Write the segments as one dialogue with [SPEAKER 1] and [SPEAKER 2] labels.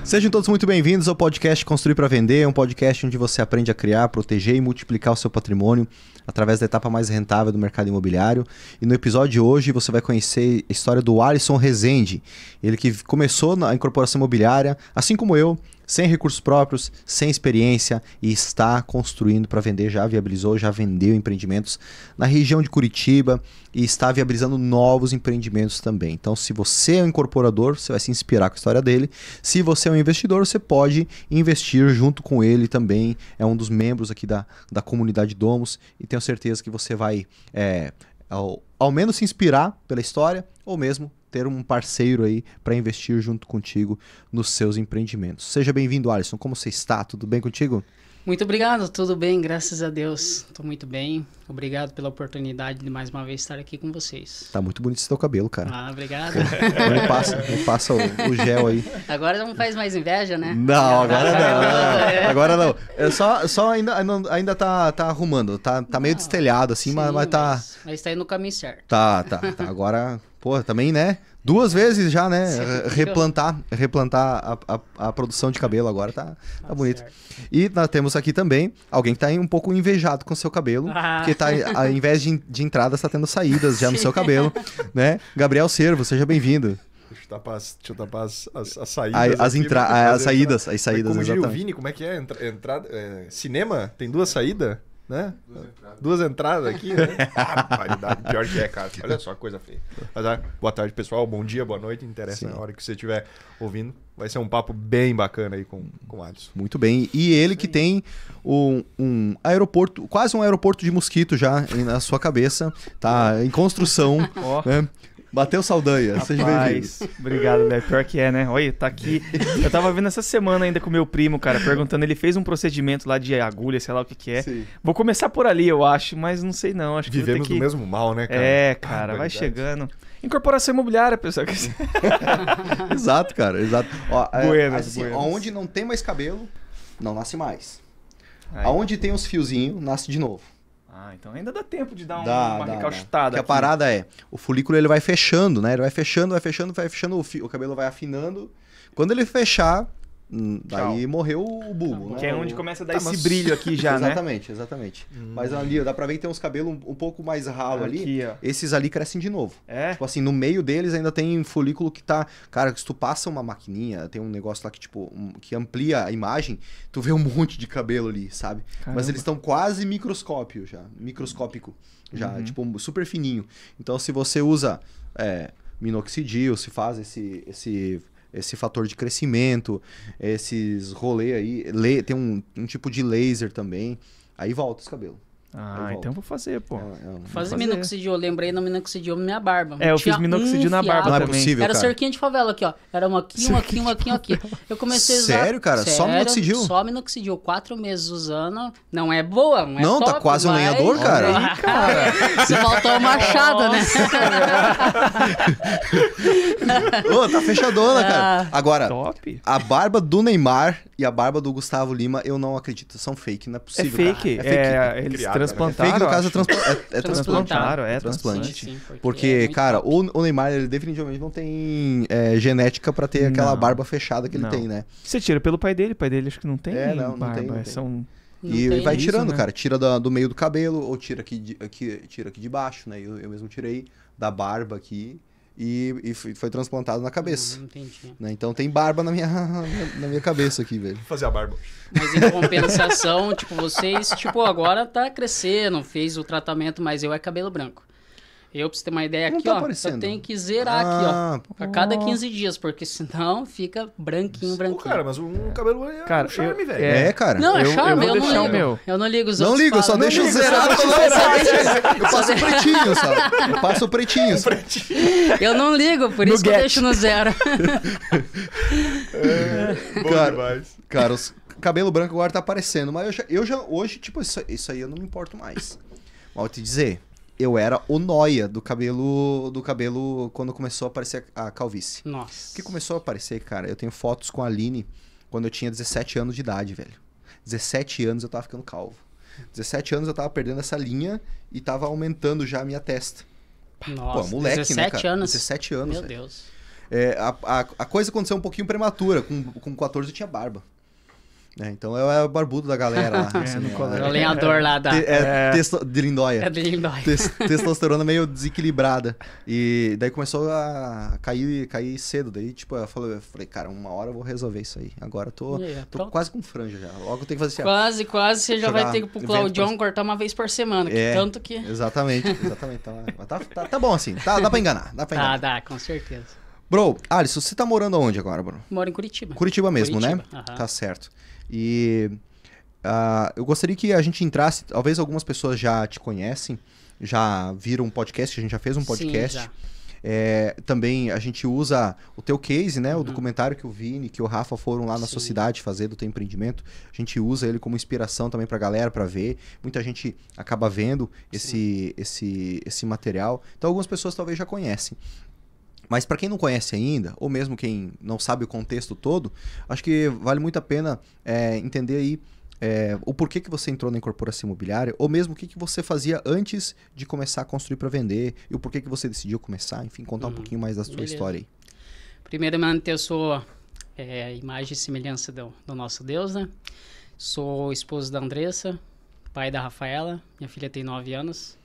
[SPEAKER 1] Sejam todos muito bem-vindos ao podcast Construir para Vender, um podcast onde você aprende a criar, proteger e multiplicar o seu patrimônio através da etapa mais rentável do mercado imobiliário. E no episódio de hoje você vai conhecer a história do Alisson Rezende, ele que começou na incorporação imobiliária, assim como eu, sem recursos próprios, sem experiência e está construindo para vender, já viabilizou, já vendeu empreendimentos na região de Curitiba e está viabilizando novos empreendimentos também. Então, se você é um incorporador, você vai se inspirar com a história dele. Se você é um investidor, você pode investir junto com ele também. É um dos membros aqui da comunidade Domus e tenho certeza que você vai ao menos se inspirar pela história ou mesmo ter um parceiro aí para investir junto contigo nos seus empreendimentos. Seja bem-vindo, Alisson. Como você está? Tudo bem contigo?
[SPEAKER 2] Muito obrigado, tudo bem, graças a Deus. Estou muito bem. Obrigado pela oportunidade de mais uma vez estar aqui com vocês.
[SPEAKER 1] Tá muito bonito esse teu cabelo, cara.
[SPEAKER 2] Ah, obrado.
[SPEAKER 1] Me passa o gel aí.
[SPEAKER 2] Agora não faz mais inveja, né?
[SPEAKER 1] Não, agora não. Agora não. É só ainda tá arrumando. Tá meio destelhado assim, sim, mas tá...
[SPEAKER 2] Mas tá indo no caminho certo.
[SPEAKER 1] Tá. Agora, pô, também, né? 2 vezes já, né? Replantar a produção de cabelo agora tá bonito. Certo. E nós temos aqui também alguém que tá um pouco invejado com o seu cabelo, porque tá, ao invés de entradas, tá tendo saídas já no seu cabelo, né? Gabriel Servo, seja bem-vindo.
[SPEAKER 3] Deixa eu tapar as saídas.
[SPEAKER 1] As saídas,
[SPEAKER 3] como diria
[SPEAKER 1] exatamente.
[SPEAKER 3] o Vini, como é que é? Entrada, cinema tem 2 saídas? Né? 2 entradas aqui, né? Pior que é, cara. Olha só, coisa feia. Mas, boa tarde, pessoal. Bom dia, boa noite. Interessa na hora que você estiver ouvindo. Vai ser um papo bem bacana aí com o Alisson.
[SPEAKER 1] Muito bem. E ele que tem um aeroporto, quase um aeroporto de mosquito já na sua cabeça. Tá em construção. Né? Bateu Saldanha, seja bem-vindo.
[SPEAKER 4] Obrigado, né? Pior que é, né? Olha, tá aqui. Eu tava vendo essa semana ainda com meu primo, cara, perguntando, ele fez um procedimento lá de agulha, sei lá o que é. Sim. Vou começar por ali, eu acho, mas não sei não. Acho que
[SPEAKER 3] vivemos do mesmo mal, né, cara?
[SPEAKER 4] É, cara, vai chegando. Incorporação imobiliária, pessoal.
[SPEAKER 1] Exato, cara, exato.
[SPEAKER 4] Buenas.
[SPEAKER 1] Onde não tem mais cabelo, não nasce mais. Aonde tem os fiozinhos, nasce de novo.
[SPEAKER 4] Então ainda dá tempo de dar uma recalchutada.
[SPEAKER 1] Porque a parada é, o folículo ele vai fechando, né? Ele vai fechando, o cabelo vai afinando. Quando ele fechar, daí morreu o bulbo, né?
[SPEAKER 4] Que é onde começa a dar esse brilho aqui já, né?
[SPEAKER 1] Exatamente. Mas ali, dá pra ver que tem uns cabelos um pouco mais ralo ali. Ó. Esses ali crescem de novo.
[SPEAKER 4] É?
[SPEAKER 1] Tipo assim, no meio deles ainda tem folículo que tá... Cara, se tu passa uma maquininha, tem um negócio lá que tipo que amplia a imagem, tu vê um monte de cabelo ali, sabe? Caramba. Mas eles estão quase microscópico já, tipo super fininho. Então se você usa minoxidil, se faz esse fator de crescimento, esses rolê aí, tem um tipo de laser também, aí volta os cabelos.
[SPEAKER 4] Então vou fazer, pô.
[SPEAKER 2] Fazer minoxidil, eu lembrei no minoxidil minha barba.
[SPEAKER 4] Eu fiz minoxidil na barba
[SPEAKER 1] também.
[SPEAKER 4] Não é
[SPEAKER 1] possível,
[SPEAKER 2] Era
[SPEAKER 1] cara.
[SPEAKER 2] cerquinha de favela aqui, ó. Era um aqui. Eu comecei a usar...
[SPEAKER 1] Sério, cara? Só minoxidil?
[SPEAKER 2] Só minoxidil. 4 meses usando. Não é boa, não é
[SPEAKER 1] top,
[SPEAKER 2] tá
[SPEAKER 1] quase um lenhador, cara.
[SPEAKER 2] Cara. Se faltou o machado, né?
[SPEAKER 1] Tá fechadona, cara. Agora,
[SPEAKER 4] top.
[SPEAKER 1] A barba do Neymar e a barba do Gustavo Lima, eu não acredito. São fake, não é possível.
[SPEAKER 4] É fake. Eles transplantaram.
[SPEAKER 1] É fake, no caso,
[SPEAKER 4] é
[SPEAKER 1] transplante.
[SPEAKER 2] Sim,
[SPEAKER 1] porque cara, o Neymar, ele definitivamente não tem genética pra ter aquela barba fechada que ele tem, né?
[SPEAKER 4] Você tira pelo pai dele acho que não tem
[SPEAKER 1] não
[SPEAKER 4] barba.
[SPEAKER 1] Não tem.
[SPEAKER 4] São...
[SPEAKER 1] E vai tirando,
[SPEAKER 4] né?
[SPEAKER 1] cara. Tira do meio do cabelo ou tira aqui de baixo, né? Eu mesmo tirei da barba aqui. E foi transplantado na cabeça.
[SPEAKER 2] Entendi.
[SPEAKER 1] Né? Então tem barba na minha cabeça aqui, velho.
[SPEAKER 3] Vou fazer a barba.
[SPEAKER 2] Mas em compensação, vocês, agora tá crescendo, fez o tratamento, mas eu é cabelo branco. Eu, pra você ter uma ideia aqui, eu tenho que zerar aqui, ó. A cada 15 dias, porque senão fica branquinho.
[SPEAKER 3] Cara, mas um cabelo é um charme, velho.
[SPEAKER 1] Cara.
[SPEAKER 2] Não, é charme, eu não ligo.
[SPEAKER 4] Meu.
[SPEAKER 2] Eu não ligo os
[SPEAKER 1] Não
[SPEAKER 2] outros.
[SPEAKER 1] ligo, eu só deixo zerado. Eu passo o pretinho, sabe? Eu passo o pretinho.
[SPEAKER 2] Eu não ligo, por isso que eu deixo no zero.
[SPEAKER 1] Cara, os cabelo branco agora tá aparecendo, mas eu já hoje, isso aí eu não me importo mais. Mas vou te dizer, eu era o nóia do cabelo quando começou a aparecer a calvície.
[SPEAKER 2] Nossa.
[SPEAKER 1] O que começou a aparecer, cara, eu tenho fotos com a Aline quando eu tinha 17 anos de idade, velho. 17 anos eu tava ficando calvo. 17 anos eu tava perdendo essa linha e tava aumentando já a minha testa.
[SPEAKER 2] Nossa,
[SPEAKER 1] Pô, moleque,
[SPEAKER 2] 17
[SPEAKER 1] né, cara?
[SPEAKER 2] anos.
[SPEAKER 1] 17 anos,
[SPEAKER 2] Meu
[SPEAKER 1] velho.
[SPEAKER 2] Deus.
[SPEAKER 1] A coisa aconteceu um pouquinho prematura. Com 14 eu tinha barba. Então eu era o barbudo da galera lá.
[SPEAKER 2] O lenhador lá da...
[SPEAKER 1] De Lindóia.
[SPEAKER 2] De Lindóia.
[SPEAKER 1] Testosterona meio desequilibrada. E daí começou a cair cedo. Daí, tipo, eu falei, cara, uma hora eu vou resolver isso aí. Agora tô quase com franja já. Logo eu tenho que fazer
[SPEAKER 2] assim. Quase você já vai ter que ir pro Claudião cortar uma vez por semana. Tanto que...
[SPEAKER 1] Exatamente. Tá bom assim. Dá pra enganar.
[SPEAKER 2] Dá, com certeza.
[SPEAKER 1] Bro, Alisson, você tá morando onde agora, bro?
[SPEAKER 2] Moro em Curitiba.
[SPEAKER 1] Curitiba mesmo, né? Tá certo. E eu gostaria que a gente entrasse, talvez algumas pessoas já te conhecem, já viram um podcast, a gente já fez um podcast.
[SPEAKER 2] Sim,
[SPEAKER 1] também a gente usa o teu case, né? O documentário que o Vini, que o Rafa foram lá na sua cidade fazer do teu empreendimento. A gente usa ele como inspiração também pra galera, pra ver. Muita gente acaba vendo esse material. Então algumas pessoas talvez já conhecem. Mas para quem não conhece ainda, ou mesmo quem não sabe o contexto todo, acho que vale muito a pena entender aí o porquê que você entrou na incorporação imobiliária, ou mesmo o que você fazia antes de começar a construir para vender, e o porquê que você decidiu começar, enfim, contar um pouquinho mais da sua história aí.
[SPEAKER 2] Primeiramente, eu sou imagem e semelhança do nosso Deus, né? Sou esposo da Andressa, pai da Rafaela, minha filha tem 9 anos.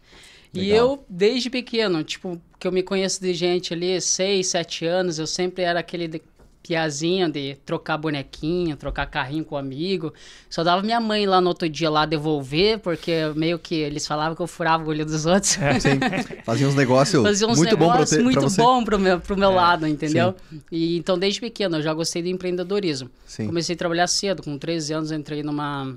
[SPEAKER 2] Legal. E eu, desde pequeno, tipo, que eu me conheço de gente ali, 6, 7 anos, eu sempre era aquele piazinho de trocar bonequinho, trocar carrinho com amigo. Só dava minha mãe lá no outro dia lá devolver, porque meio que eles falavam que eu furava o olho dos outros.
[SPEAKER 1] Sim. Fazia uns negócios muito bom pra você.
[SPEAKER 2] Muito bom pro meu lado, entendeu? E, então, desde pequeno, eu já gostei do empreendedorismo. Sim. Comecei a trabalhar cedo, com 13 anos eu entrei numa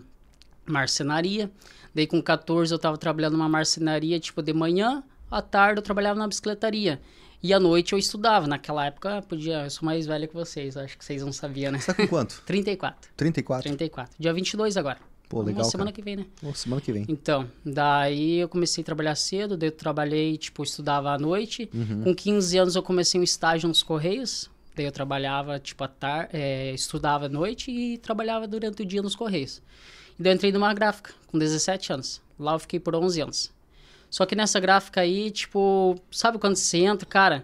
[SPEAKER 2] marcenaria. Daí com 14 eu tava trabalhando numa marcenaria, tipo, de manhã, à tarde eu trabalhava na bicicletaria. E à noite eu estudava. Naquela época, eu sou mais velha que vocês, acho que vocês não sabiam, né?
[SPEAKER 1] Você tá com quanto?
[SPEAKER 2] 34.
[SPEAKER 1] 34?
[SPEAKER 2] 34. Dia 22 agora.
[SPEAKER 1] Pô, legal,
[SPEAKER 2] semana que vem, né?
[SPEAKER 1] Semana que vem.
[SPEAKER 2] Então, daí eu comecei a trabalhar cedo, daí eu trabalhei, tipo, estudava à noite. Com 15 anos eu comecei um estágio nos Correios. Daí eu trabalhava, tipo, à tarde, estudava à noite e trabalhava durante o dia nos Correios. E daí eu entrei numa gráfica, com 17 anos. Lá eu fiquei por 11 anos. Só que nessa gráfica aí, tipo, sabe quando você entra, cara?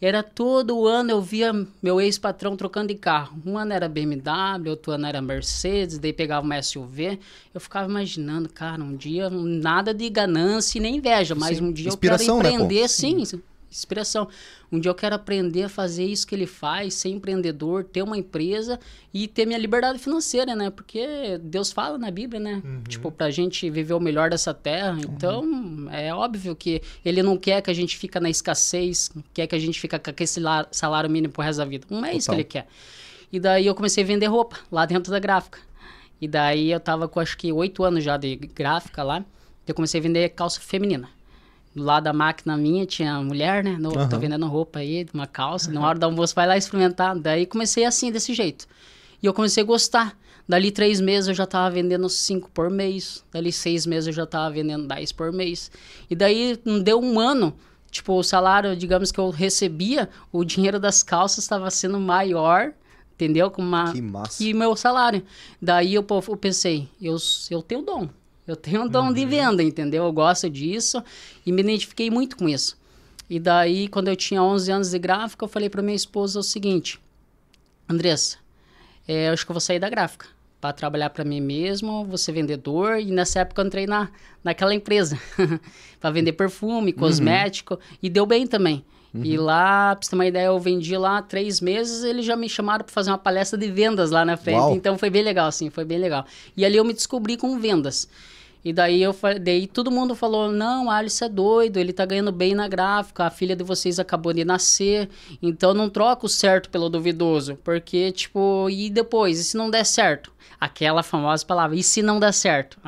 [SPEAKER 2] Era todo ano eu via meu ex-patrão trocando de carro. Um ano era BMW, outro ano era Mercedes, daí pegava uma SUV. Eu ficava imaginando, cara, um dia, nada de ganância e nem inveja, mas um dia eu quero empreender, né, sim. Inspiração. Um dia eu quero aprender a fazer isso que ele faz, ser empreendedor, ter uma empresa e ter minha liberdade financeira, né? Porque Deus fala na Bíblia, né? Tipo, pra gente viver o melhor dessa terra. Então, é óbvio que ele não quer que a gente fique na escassez, quer que a gente fique com aquele salário mínimo pro resto da vida. Não é isso que ele quer. E daí eu comecei a vender roupa lá dentro da gráfica. E daí eu tava com acho que 8 anos já de gráfica lá. Eu comecei a vender calça feminina. Lá da máquina minha tinha mulher, né? Tô vendendo roupa aí, uma calça. Na hora do almoço vai lá experimentar. Daí comecei assim, desse jeito. E eu comecei a gostar. Dali 3 meses eu já tava vendendo 5 por mês. Dali 6 meses eu já tava vendendo 10 por mês. E daí não deu um ano. Tipo, o salário, digamos que eu recebia, o dinheiro das calças estava sendo maior, entendeu?
[SPEAKER 1] Que massa.
[SPEAKER 2] Que meu salário. Daí eu pensei, eu tenho dom. Eu tenho um dom de venda, entendeu? Eu gosto disso e me identifiquei muito com isso. E daí, quando eu tinha 11 anos de gráfica, eu falei para minha esposa o seguinte: Andressa, eu acho que eu vou sair da gráfica para trabalhar para mim mesmo, vou ser vendedor. E nessa época eu entrei naquela empresa para vender perfume, cosmético, e deu bem também. E lá, pra você ter uma ideia, eu vendi lá 3 meses, eles já me chamaram para fazer uma palestra de vendas lá na frente. Uau. Então foi bem legal, assim, foi bem legal. E ali eu me descobri com vendas. E daí todo mundo falou, não, Alisson é doido, ele tá ganhando bem na gráfica, a filha de vocês acabou de nascer, então não troca o certo pelo duvidoso, porque, tipo, e depois, e se não der certo? Aquela famosa palavra, e se não der certo?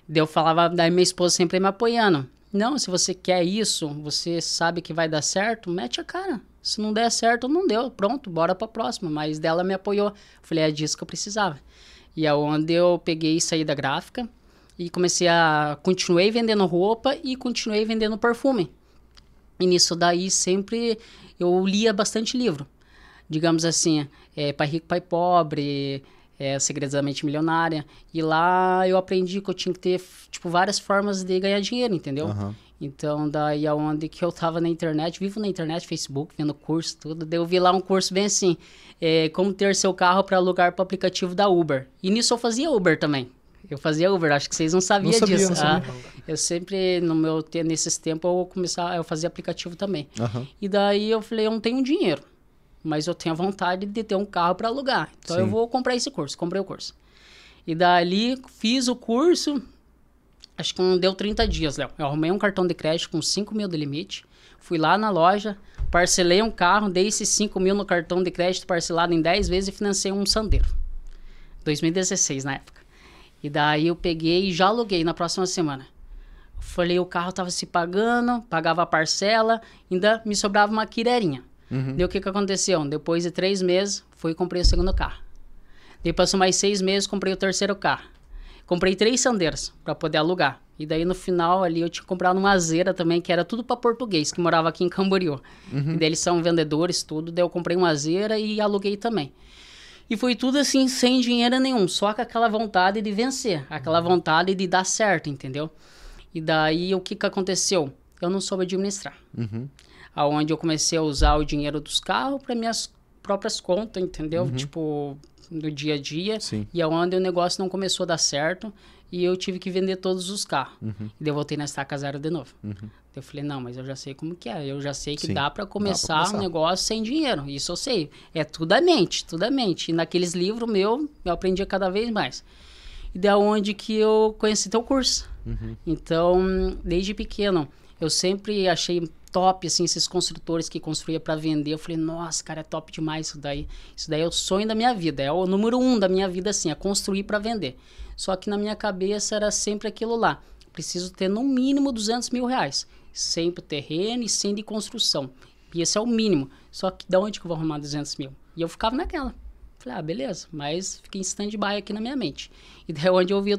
[SPEAKER 2] Daí eu falava, daí minha esposa sempre me apoiando, não, se você quer isso, você sabe que vai dar certo, mete a cara. Se não der certo, não deu, pronto, bora pra próxima. Mas dela me apoiou, falei, é disso que eu precisava. E é onde eu peguei e saí da gráfica, e continuei vendendo roupa e continuei vendendo perfume. E nisso daí sempre eu lia bastante livro. Digamos assim, Pai Rico, Pai Pobre, Segredos da Mente Milionária. E lá eu aprendi que eu tinha que ter, tipo, várias formas de ganhar dinheiro, entendeu? Então, daí aonde que eu tava na internet, vivo na internet, Facebook, vendo curso, tudo. Daí eu vi lá um curso bem assim, como ter seu carro para alugar para o aplicativo da Uber. E nisso eu fazia Uber também. Eu fazia Uber, acho que vocês não sabiam disso. Não sabia. Eu sempre, nesses tempos, eu fazia aplicativo também. E daí eu falei, eu não tenho dinheiro, mas eu tenho a vontade de ter um carro para alugar. Então eu vou comprar esse curso. Comprei o curso. E dali fiz o curso, acho que não deu 30 dias, Léo. Eu arrumei um cartão de crédito com 5 mil de limite, fui lá na loja, parcelei um carro, dei esses 5 mil no cartão de crédito parcelado em 10 vezes e financei um Sandero. 2016 na época. E daí eu peguei e já aluguei na próxima semana. Falei, o carro tava se pagando, pagava a parcela, ainda me sobrava uma quirerinha. Daí o que aconteceu? Depois de 3 meses, fui e comprei o segundo carro. Daí passou mais 6 meses, comprei o terceiro carro. Comprei 3 Sanderos para poder alugar. E daí no final ali eu tinha comprado uma Azera também, que era tudo para português, que morava aqui em Camboriú. E daí eles são vendedores, tudo. Daí eu comprei uma Azera e aluguei também. E foi tudo assim, sem dinheiro nenhum, só com aquela vontade de vencer, aquela vontade de dar certo, entendeu? E daí o que aconteceu? Eu não soube administrar. Aonde eu comecei a usar o dinheiro dos carros para minhas próprias contas, entendeu? Tipo, no dia a dia. E aonde o negócio não começou a dar certo e eu tive que vender todos os carros. E daí eu voltei na estaca zero de novo. Eu falei, não, mas eu já sei como que é. Eu já sei que dá para começar um negócio sem dinheiro. Isso eu sei. É tudo a mente, tudo a mente. E naqueles livros eu aprendi cada vez mais. E daí onde que eu conheci teu curso. Então, desde pequeno, eu sempre achei top, assim, esses construtores que construía para vender. Eu falei, nossa, cara, é top demais isso daí. Isso daí é o sonho da minha vida. É o número 1 da minha vida, assim, é construir para vender. Só que na minha cabeça era sempre aquilo lá. Preciso ter no mínimo 200 mil reais. Sempre terreno e sem de construção. E esse é o mínimo. Só que de onde que eu vou arrumar 200 mil? E eu ficava naquela. Falei, beleza. Mas fiquei em stand-by aqui na minha mente. E daí onde eu vi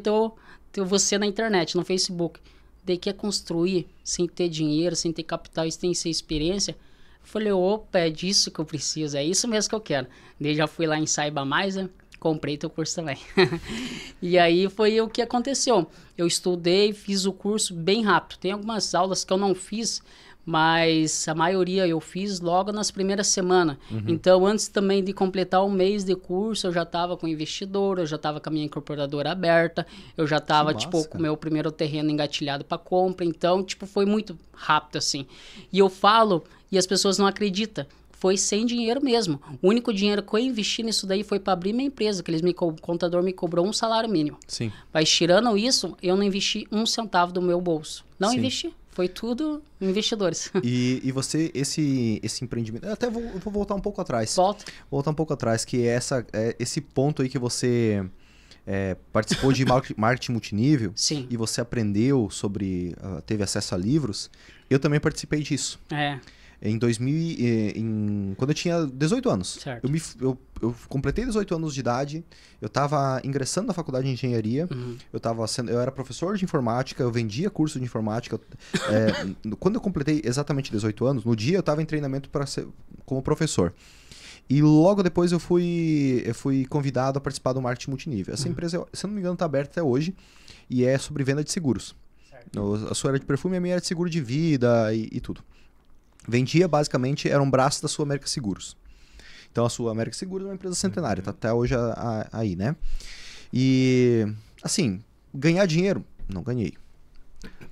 [SPEAKER 2] você na internet, no Facebook. Daí quer construir sem ter dinheiro, sem ter capital, sem ter experiência. Eu falei, opa, é disso que eu preciso. É isso mesmo que eu quero. Daí já fui lá em Saiba Mais, né? Comprei teu curso também. E aí foi o que aconteceu. Eu estudei, fiz o curso bem rápido. Tem algumas aulas que eu não fiz, mas a maioria eu fiz logo nas primeiras semanas. Então, antes também de completar um mês de curso, eu já estava com investidor, eu já estava com a minha incorporadora aberta, eu já estava, tipo, com o meu primeiro terreno engatilhado para compra. Então, tipo, foi muito rápido, assim. E eu falo, e as pessoas não acreditam. Foi sem dinheiro mesmo. O único dinheiro que eu investi nisso daí foi para abrir minha empresa, que o contador me cobrou um salário mínimo. Mas tirando isso, eu não investi um centavo do meu bolso. Não investi. Foi tudo investidores.
[SPEAKER 1] E você, esse empreendimento... Eu até vou voltar um pouco atrás. Voltar um pouco atrás, que é esse ponto aí que você participou de marketing multinível. E você aprendeu sobre... teve acesso a livros. Eu também participei disso. Quando eu tinha 18 anos. Eu completei 18 anos de idade, eu estava ingressando na faculdade de engenharia, eu era professor de informática, eu vendia curso de informática. Quando eu completei exatamente 18 anos, no dia eu estava em treinamento como professor. E logo depois eu fui convidado a participar do marketing multinível. Essa empresa, se eu não me engano, está aberta até hoje e é sobre venda de seguros. A sua era de perfume e a minha era de seguro de vida e tudo. Vendia, basicamente, era um braço da Sul América Seguros. Então, a Sul América Seguros é uma empresa centenária, tá até hoje aí, né? E, assim, ganhar dinheiro, não ganhei.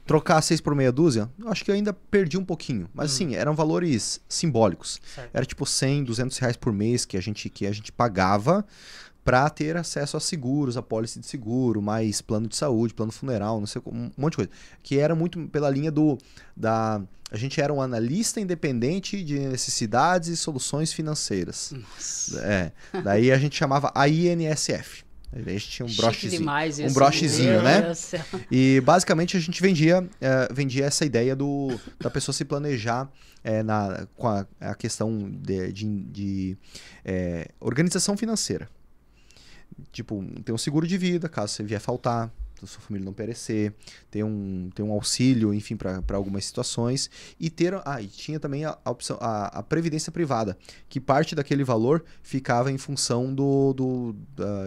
[SPEAKER 1] Trocar 6 por meia dúzia, eu acho que eu ainda perdi um pouquinho. Mas, assim, eram valores simbólicos. Era tipo 100, 200 reais por mês que a gente pagava para ter acesso a seguros, a pólice de seguro, mais plano de saúde, plano funeral, não sei, um monte de coisa. Que era muito pela linha a gente era um analista independente de necessidades e soluções financeiras. Daí a gente chamava AINSF. Aí a gente tinha um brochezinho, né? E basicamente a gente vendia essa ideia da pessoa se planejar com a questão de organização financeira. Tipo, tem um seguro de vida, caso você vier faltar. sua família não perecer, ter um auxílio, enfim, para algumas situações, e tinha também a opção, a previdência privada, que parte daquele valor ficava em função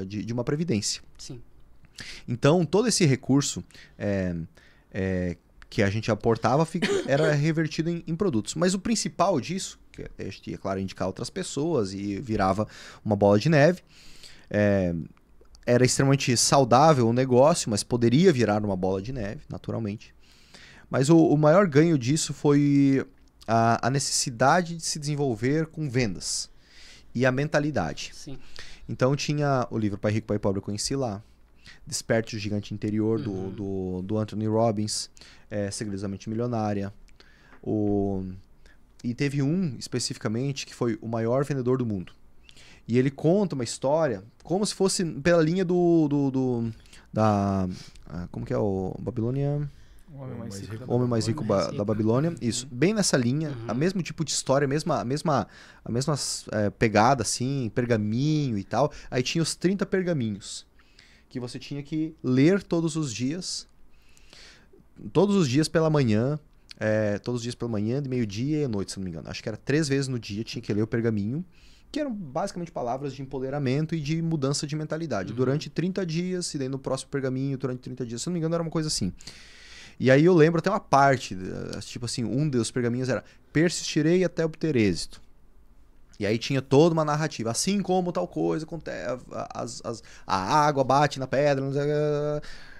[SPEAKER 1] de uma previdência.
[SPEAKER 2] Sim.
[SPEAKER 1] Então, todo esse recurso que a gente aportava era revertido em produtos. Mas o principal disso, que a gente ia, claro, indicar outras pessoas e virava uma bola de neve, era extremamente saudável o negócio, mas poderia virar uma bola de neve, naturalmente. Mas o maior ganho disso foi a necessidade de se desenvolver com vendas e a mentalidade.
[SPEAKER 2] Sim.
[SPEAKER 1] Então tinha o livro Pai Rico, Pai Pobre, eu conheci lá. Desperte o Gigante Interior, do Anthony Robbins, Segredos da Mente Milionária. E teve um, especificamente, que foi o maior vendedor do mundo. E ele conta uma história como se fosse pela linha como que é o Babilônia?
[SPEAKER 4] O
[SPEAKER 1] Homem Mais Rico da Babilônia. Isso, bem nessa linha, a mesmo tipo de história, a mesma pegada, assim, pergaminho e tal. Aí tinha os 30 pergaminhos, que você tinha que ler todos os dias pela manhã, de meio-dia e à noite, se não me engano. Acho que era 3 vezes no dia, tinha que ler o pergaminho, que eram basicamente palavras de empoderamento e de mudança de mentalidade. Durante 30 dias, e daí no próximo pergaminho, durante 30 dias, se não me engano, era uma coisa assim. E aí eu lembro até uma parte, tipo assim, um dos pergaminhos era: persistirei até obter êxito. E aí tinha toda uma narrativa, assim como tal coisa acontece, a água bate na pedra,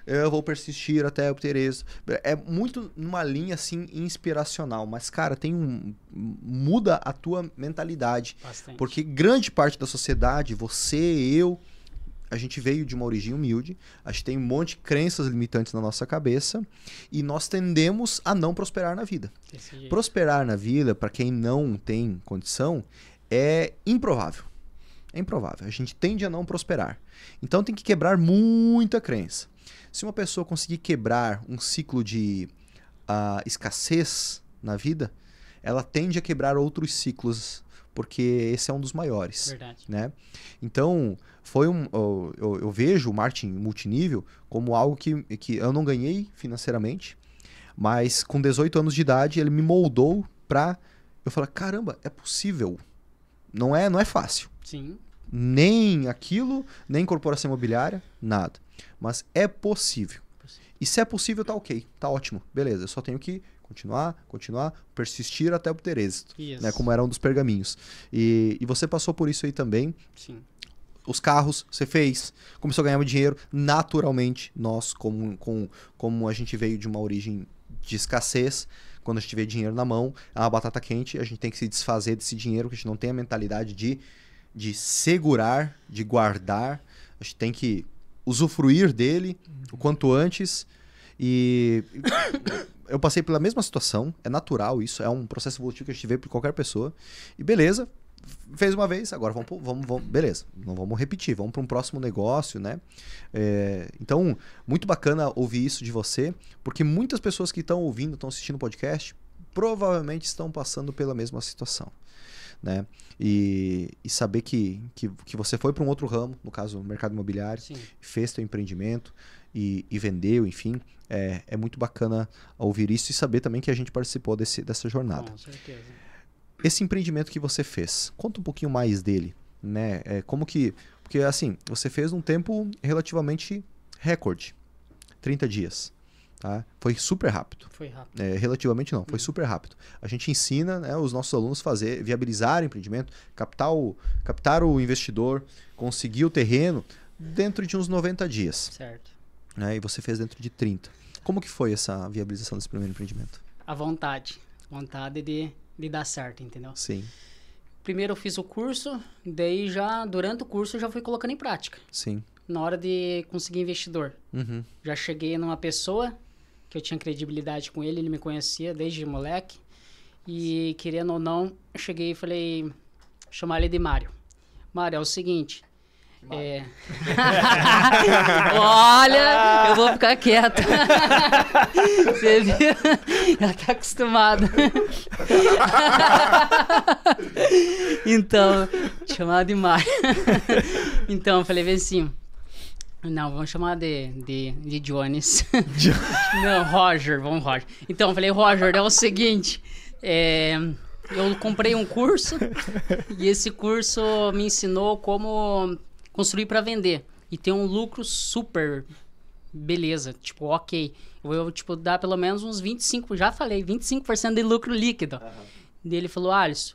[SPEAKER 1] eu vou persistir até obter êxito. É muito numa linha assim inspiracional, mas cara, muda a tua mentalidade.
[SPEAKER 2] Bastante.
[SPEAKER 1] Porque grande parte da sociedade, você, eu, a gente veio de uma origem humilde, a gente tem um monte de crenças limitantes na nossa cabeça e nós tendemos a não prosperar na vida. Prosperar na vida, para quem não tem condição, é improvável. É improvável. A gente tende a não prosperar. Então tem que quebrar muita crença. Se uma pessoa conseguir quebrar um ciclo de escassez na vida, ela tende a quebrar outros ciclos, porque esse é um dos maiores.
[SPEAKER 2] Verdade.
[SPEAKER 1] Né? Então, eu vejo o marketing multinível como algo que eu não ganhei financeiramente, mas com 18 anos de idade ele me moldou para eu falar: caramba, é possível. Não é fácil.
[SPEAKER 2] Sim.
[SPEAKER 1] Nem aquilo, nem corporação imobiliária, nada. Mas é possível. E se é possível, tá ok, tá ótimo. Beleza, eu só tenho que continuar, persistir até obter êxito. Né, como era um dos pergaminhos. E você passou por isso aí também.
[SPEAKER 2] Sim.
[SPEAKER 1] Os carros, você fez, começou a ganhar dinheiro. Naturalmente, nós, como a gente veio de uma origem de escassez, quando a gente vê dinheiro na mão, é uma batata quente, a gente tem que se desfazer desse dinheiro, porque a gente não tem a mentalidade de segurar, de guardar. A gente tem que usufruir dele o quanto antes. E eu passei pela mesma situação, é natural isso, é um processo evolutivo que a gente vê por qualquer pessoa. E beleza, fez uma vez, agora vamos beleza, não vamos repetir, vamos para um próximo negócio, né? Então, muito bacana ouvir isso de você, porque muitas pessoas que estão ouvindo, estão assistindo o podcast, provavelmente estão passando pela mesma situação, né? E saber que você foi para um outro ramo, no caso, o mercado imobiliário, sim, fez seu empreendimento e vendeu, enfim, é muito bacana ouvir isso e saber também que a gente participou dessa jornada.
[SPEAKER 2] Com certeza.
[SPEAKER 1] Esse empreendimento que você fez, conta um pouquinho mais dele, né? Porque assim, você fez um tempo relativamente recorde, 30 dias, tá? Foi super rápido.
[SPEAKER 2] Foi rápido.
[SPEAKER 1] Relativamente não, foi super rápido. A gente ensina, né, os nossos alunos viabilizar o empreendimento, captar o investidor, conseguir o terreno dentro de uns 90 dias.
[SPEAKER 2] Certo.
[SPEAKER 1] Né? E você fez dentro de 30. Como que foi essa viabilização desse primeiro empreendimento?
[SPEAKER 2] A vontade de dar certo, entendeu?
[SPEAKER 1] Sim.
[SPEAKER 2] Primeiro eu fiz o curso, daí já durante o curso eu já fui colocando em prática.
[SPEAKER 1] Sim.
[SPEAKER 2] Na hora de conseguir investidor.
[SPEAKER 1] Uhum.
[SPEAKER 2] Já cheguei numa pessoa que eu tinha credibilidade com ele me conhecia desde moleque. E querendo ou não, eu cheguei e falei, chamar ele de Mário. Mário, é o seguinte... Olha, eu vou ficar quieto. Você viu? Ela tá acostumada. Então, chamada de Mário. Então, eu falei assim, Não, vamos chamar de Jones. Não, Roger, vamos Roger. Então, eu falei, Roger, é o seguinte, eu comprei um curso e esse curso me ensinou como construir para vender. E tem um lucro super beleza, tipo, ok. Eu vou, tipo, dar pelo menos uns 25%, já falei, 25% de lucro líquido. E ele falou, Alisson,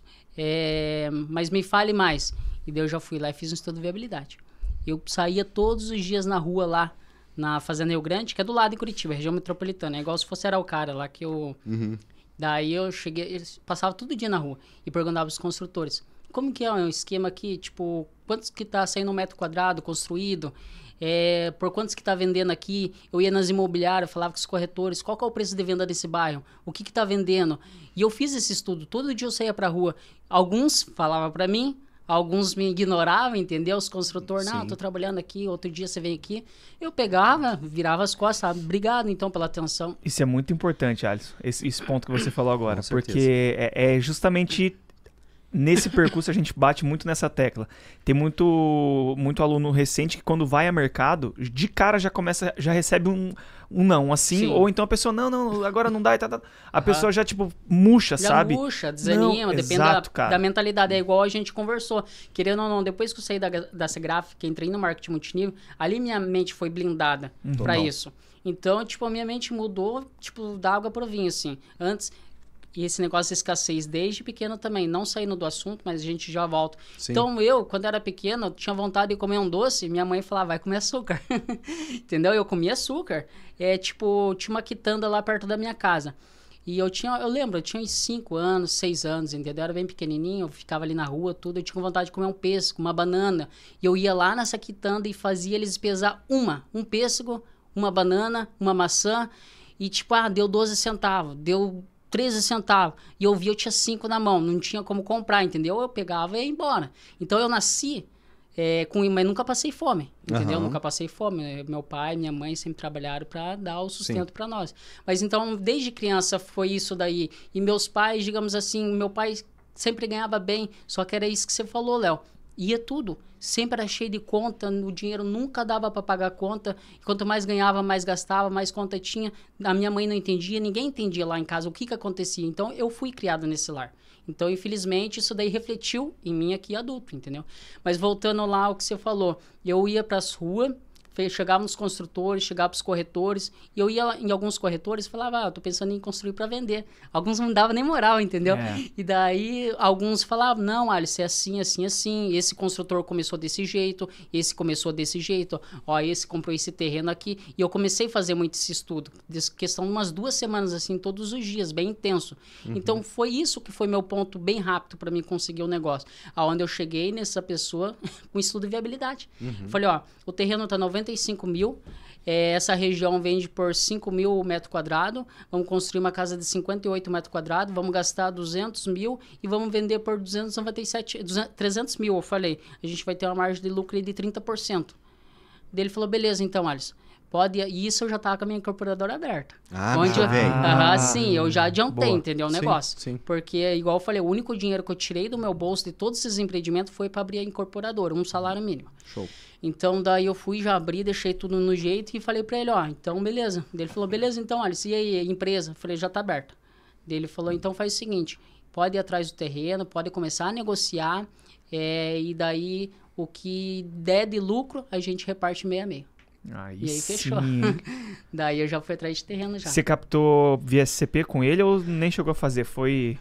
[SPEAKER 2] mas me fale mais. E daí eu já fui lá e fiz um estudo de viabilidade. Eu saía todos os dias na rua lá, na Fazenda Rio Grande, que é do lado de Curitiba, região metropolitana. É igual se fosse Araucária lá, que eu... Daí eu cheguei, eles passavam todo dia na rua e perguntavam pros construtores, como que é um esquema aqui, tipo, quantos que tá saindo um metro quadrado construído, por quantos que tá vendendo aqui? Eu ia nas imobiliárias, falava com os corretores, qual que é o preço de venda desse bairro? O que tá vendendo? E eu fiz esse estudo, todo dia eu saía pra rua. Alguns falavam pra mim, alguns me ignoravam, entendeu? Os construtores, não, tô trabalhando aqui, outro dia você vem aqui. Eu pegava, virava as costas, sabe? Obrigado, então, pela atenção.
[SPEAKER 4] Isso é muito importante, Alisson, esse ponto que você falou agora. Porque é justamente nesse percurso a gente bate muito nessa tecla. Tem muito aluno recente que quando vai a mercado, de cara já recebe um não, assim, Sim. Ou então a pessoa, não, agora não dá, a pessoa já, tipo, murcha, sabe?
[SPEAKER 2] Murcha, desanima, não, depende da mentalidade, é igual a gente conversou, querendo ou não, depois que eu saí dessa gráfica, entrei no marketing multinível, ali minha mente foi blindada pra isso. Então, tipo, a minha mente mudou, tipo, da água pro vinho, assim, antes... E esse negócio de escassez desde pequeno também, não saindo do assunto, mas a gente já volta. Sim. Então eu, quando era pequeno, tinha vontade de comer um doce, minha mãe falava, vai comer açúcar. Entendeu? Eu comia açúcar. Tipo, tinha uma quitanda lá perto da minha casa. E eu lembro, eu tinha uns 5 anos, 6 anos, entendeu? Eu era bem pequenininho, eu ficava ali na rua, tudo, eu tinha vontade de comer um pêssego, uma banana. E eu ia lá nessa quitanda e fazia eles pesar um pêssego, uma banana, uma maçã. E tipo, deu 12 centavos, deu 13 centavos. E eu vi, eu tinha 5 na mão. Não tinha como comprar, entendeu? Eu pegava e ia embora. Então, eu nasci mas nunca passei fome, entendeu? Nunca passei fome. Meu pai, minha mãe sempre trabalharam para dar o sustento para nós. Mas, então, desde criança foi isso daí. E meus pais, digamos assim, meu pai sempre ganhava bem. Só que era isso que você falou, Léo. Ia tudo. Sempre era cheio de conta, o dinheiro nunca dava para pagar a conta. Quanto mais ganhava, mais gastava, mais conta tinha. A minha mãe não entendia, ninguém entendia lá em casa o que acontecia. Então, eu fui criado nesse lar. Então, infelizmente, isso daí refletiu em mim aqui adulto, entendeu? Mas voltando lá ao que você falou, eu ia para as ruas, chegava nos construtores, chegava para os corretores, e eu ia em alguns corretores e falava, eu tô pensando em construir para vender. Alguns não davam nem moral, entendeu? E daí, alguns falavam, não, Alisson, é assim, assim, assim, esse construtor começou desse jeito, esse começou desse jeito, ó, esse comprou esse terreno aqui, e eu comecei a fazer muito esse estudo, questão de umas 2 semanas, assim, todos os dias, bem intenso. Então, foi isso que foi meu ponto bem rápido para mim conseguir o negócio, aonde eu cheguei nessa pessoa com estudo de viabilidade. Falei, ó, o terreno tá 95 mil, essa região vende por 5 mil metros quadrados, vamos construir uma casa de 58 metros quadrados, vamos gastar 200 mil e vamos vender por 300 mil, eu falei, a gente vai ter uma margem de lucro de 30%. Daí ele falou, beleza, então, Alisson, pode, e isso eu já estava com a minha incorporadora aberta. Sim, eu já adiantei, entendeu, o negócio. Sim. Porque, igual eu falei, o único dinheiro que eu tirei do meu bolso de todos esses empreendimentos foi para abrir a incorporadora, um salário mínimo.
[SPEAKER 1] Show.
[SPEAKER 2] Então, daí eu fui, já abri, deixei tudo no jeito e falei para ele, ó, então, beleza. Daí ele falou, beleza, então, Alisson, e aí, a empresa? Eu falei, já tá aberta. Daí ele falou, então faz o seguinte, pode ir atrás do terreno, pode começar a negociar, e daí o que der de lucro, a gente reparte meio a meio. E aí fechou. Daí eu já fui atrás de terreno já.
[SPEAKER 4] Você captou via SCP com ele ou nem chegou a fazer? Foi...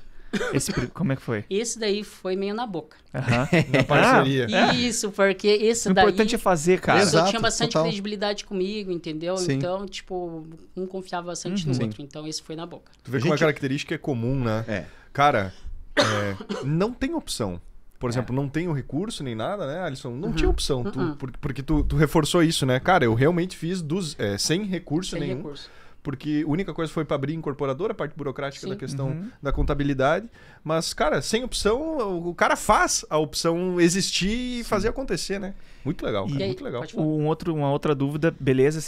[SPEAKER 4] como é que foi?
[SPEAKER 2] Esse daí foi meio na boca.
[SPEAKER 3] Na parceria.
[SPEAKER 2] Isso, porque esse daí...
[SPEAKER 4] O importante é fazer, cara.
[SPEAKER 2] Exato, tinha bastante credibilidade comigo, entendeu? Sim. Então, tipo, um confiava bastante no outro. Então, esse foi na boca.
[SPEAKER 3] Tu vê que uma característica é comum, né? Cara, não tem opção. Por exemplo, não tem o recurso nem nada, né, Alisson? Não tinha opção. Porque tu reforçou isso, né? Cara, eu realmente fiz sem recurso nenhum. Recurso. Porque a única coisa foi para abrir incorporadora, a parte burocrática da questão da contabilidade. Mas, cara, sem opção, o cara faz a opção existir e fazer acontecer, né? Muito legal, cara, muito legal.
[SPEAKER 4] Uma outra dúvida, beleza,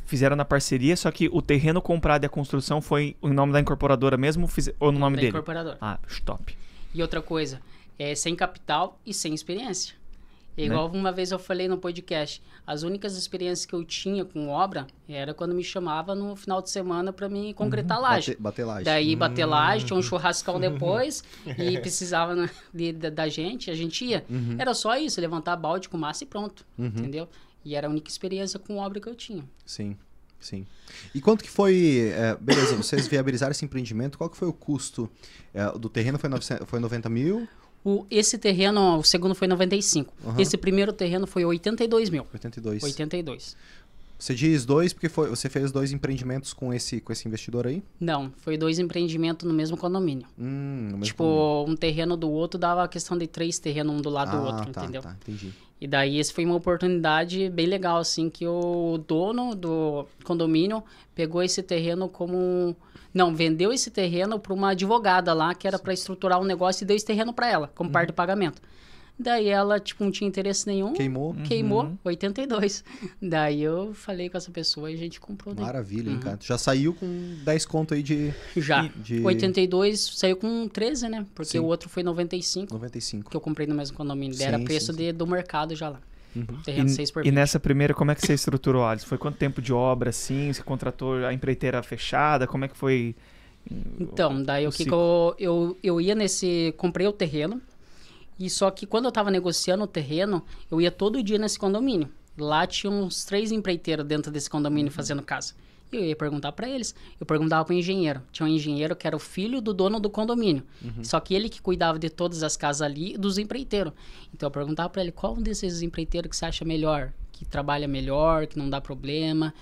[SPEAKER 4] fizeram na parceria, só que o terreno comprado e a construção foi em nome da incorporadora mesmo ou no nome dele? Da
[SPEAKER 2] incorporadora.
[SPEAKER 4] Stop.
[SPEAKER 2] E outra coisa, sem capital e sem experiência. Igual uma vez eu falei no podcast, as únicas experiências que eu tinha com obra era quando me chamava no final de semana para mim concretar laje.
[SPEAKER 1] Bater laje.
[SPEAKER 2] Daí bater laje, tinha um churrascão depois e precisava da gente, a gente ia. Era só isso, levantar balde com massa e pronto, entendeu? E era a única experiência com obra que eu tinha.
[SPEAKER 1] Sim. Sim. E quanto que foi... beleza, vocês viabilizaram esse empreendimento, qual que foi o custo do terreno? Foi 90 mil?
[SPEAKER 2] Esse terreno, o segundo foi 95. Esse primeiro terreno foi 82 mil. 82.
[SPEAKER 1] Você diz 2 porque você fez 2 empreendimentos com esse investidor aí?
[SPEAKER 2] Não, foi 2 empreendimentos no mesmo condomínio.
[SPEAKER 1] No mesmo
[SPEAKER 2] condomínio. Um terreno do outro dava a questão de 3 terrenos um do lado do outro, entendeu?
[SPEAKER 1] Tá, entendi.
[SPEAKER 2] E daí esse foi uma oportunidade bem legal, assim, que o dono do condomínio pegou esse terreno como... Não, vendeu esse terreno para uma advogada lá, que era para estruturar um negócio e deu esse terreno para ela, como parte de pagamento. Daí ela, tipo, não tinha interesse nenhum. Queimou, 82. Daí eu falei com essa pessoa e a gente comprou.
[SPEAKER 1] Maravilha, hein, cara? Já saiu com 10 conto aí de...
[SPEAKER 2] Já. 82 saiu com 13, né? Porque o outro foi 95.
[SPEAKER 1] 95.
[SPEAKER 2] Que eu comprei no mesmo condomínio. Era preço do mercado já lá. Terreno 6 por 20.
[SPEAKER 4] E nessa primeira, como é que você estruturou, Alisson? Foi quanto tempo de obra, assim? Você contratou a empreiteira fechada? Como é que foi?
[SPEAKER 2] Então, daí o que eu ia nesse... Comprei o terreno. E só que quando eu tava negociando o terreno, eu ia todo dia nesse condomínio. Lá tinha uns 3 empreiteiros dentro desse condomínio fazendo casa. E eu ia perguntar para eles. Eu perguntava pro engenheiro. Tinha um engenheiro que era o filho do dono do condomínio. Só que ele que cuidava de todas as casas ali e dos empreiteiros. Então eu perguntava para ele, qual um desses empreiteiros que você acha melhor? Que trabalha melhor, que não dá problema.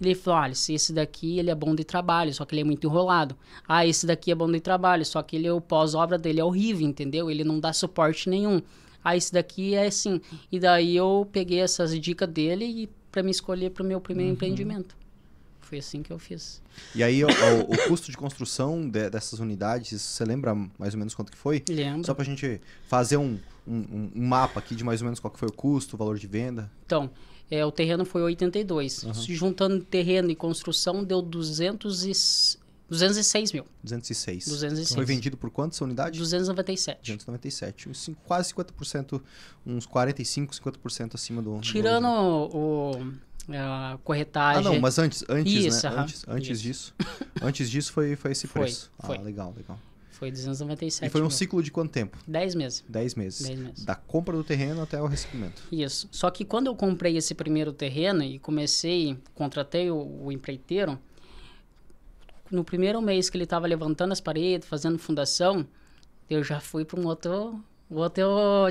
[SPEAKER 2] Ele falou, olha, esse daqui ele é bom de trabalho, só que ele é muito enrolado. Ah, esse daqui é bom de trabalho, só que o pós-obra dele é horrível, entendeu? Ele não dá suporte nenhum. Ah, esse daqui é assim. E daí eu peguei essas dicas dele e para me escolher para o meu primeiro empreendimento. Foi assim que eu fiz.
[SPEAKER 1] E aí o custo de construção dessas unidades, você lembra mais ou menos quanto que foi?
[SPEAKER 2] Lembro.
[SPEAKER 1] Só pra gente fazer um mapa aqui de mais ou menos qual que foi o custo, o valor de venda.
[SPEAKER 2] Então, o terreno foi 82. Juntando terreno e construção, deu 206 mil.
[SPEAKER 1] 206. Foi vendido por quanto essa unidade?
[SPEAKER 2] 297.
[SPEAKER 1] 297. Quase 50%, uns 45%, 50% acima do...
[SPEAKER 2] Tirando a corretagem.
[SPEAKER 1] Ah, não, mas antes,
[SPEAKER 2] isso,
[SPEAKER 1] né? Antes disso. Antes disso foi esse preço.
[SPEAKER 2] Foi.
[SPEAKER 1] Legal.
[SPEAKER 2] Foi 297
[SPEAKER 1] E foi um
[SPEAKER 2] mil.
[SPEAKER 1] ciclo de quanto tempo?
[SPEAKER 2] 10 meses.
[SPEAKER 1] 10 meses. Da compra do terreno até o recebimento.
[SPEAKER 2] Isso. Só que quando eu comprei esse primeiro terreno e contratei o empreiteiro, no primeiro mês que ele estava levantando as paredes, fazendo fundação, eu já fui para um outro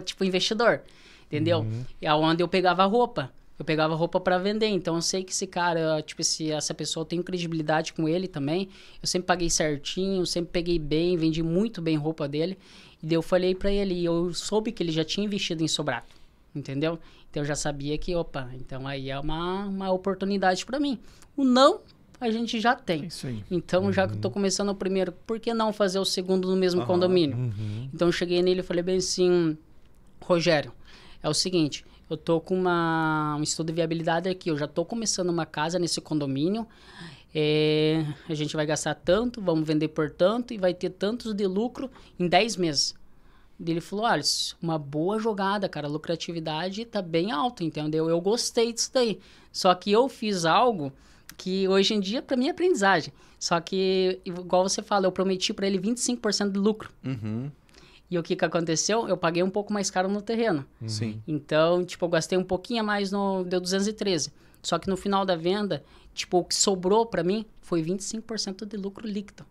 [SPEAKER 2] tipo investidor, entendeu? É onde eu pegava roupa. Eu pegava roupa para vender, então eu sei que esse cara, tipo, se essa pessoa tem credibilidade com ele também, eu sempre paguei certinho, sempre peguei bem, vendi muito bem roupa dele, e daí eu falei para ele, e eu soube que ele já tinha investido em Sobrado, entendeu? Então eu já sabia que, então aí é uma oportunidade para mim. O não, a gente já tem.
[SPEAKER 4] Isso aí.
[SPEAKER 2] Então, já que eu tô começando o primeiro, por que não fazer o segundo no mesmo condomínio? Então eu cheguei nele e falei bem assim, Rogério, é o seguinte... Eu tô com um estudo de viabilidade aqui. Eu já tô começando uma casa nesse condomínio. A gente vai gastar tanto, vamos vender por tanto e vai ter tantos de lucro em 10 meses. Ele falou, olha, uma boa jogada, cara. A lucratividade tá bem alta, entendeu? Eu gostei disso daí. Só que eu fiz algo que hoje em dia, para mim, é aprendizagem. Só que, igual você fala, eu prometi para ele 25% de lucro. E o que aconteceu? Eu paguei um pouco mais caro no terreno.
[SPEAKER 1] Sim.
[SPEAKER 2] Então, tipo, eu gastei um pouquinho a mais, deu 213. Só que no final da venda, tipo, o que sobrou para mim foi 25% de lucro líquido.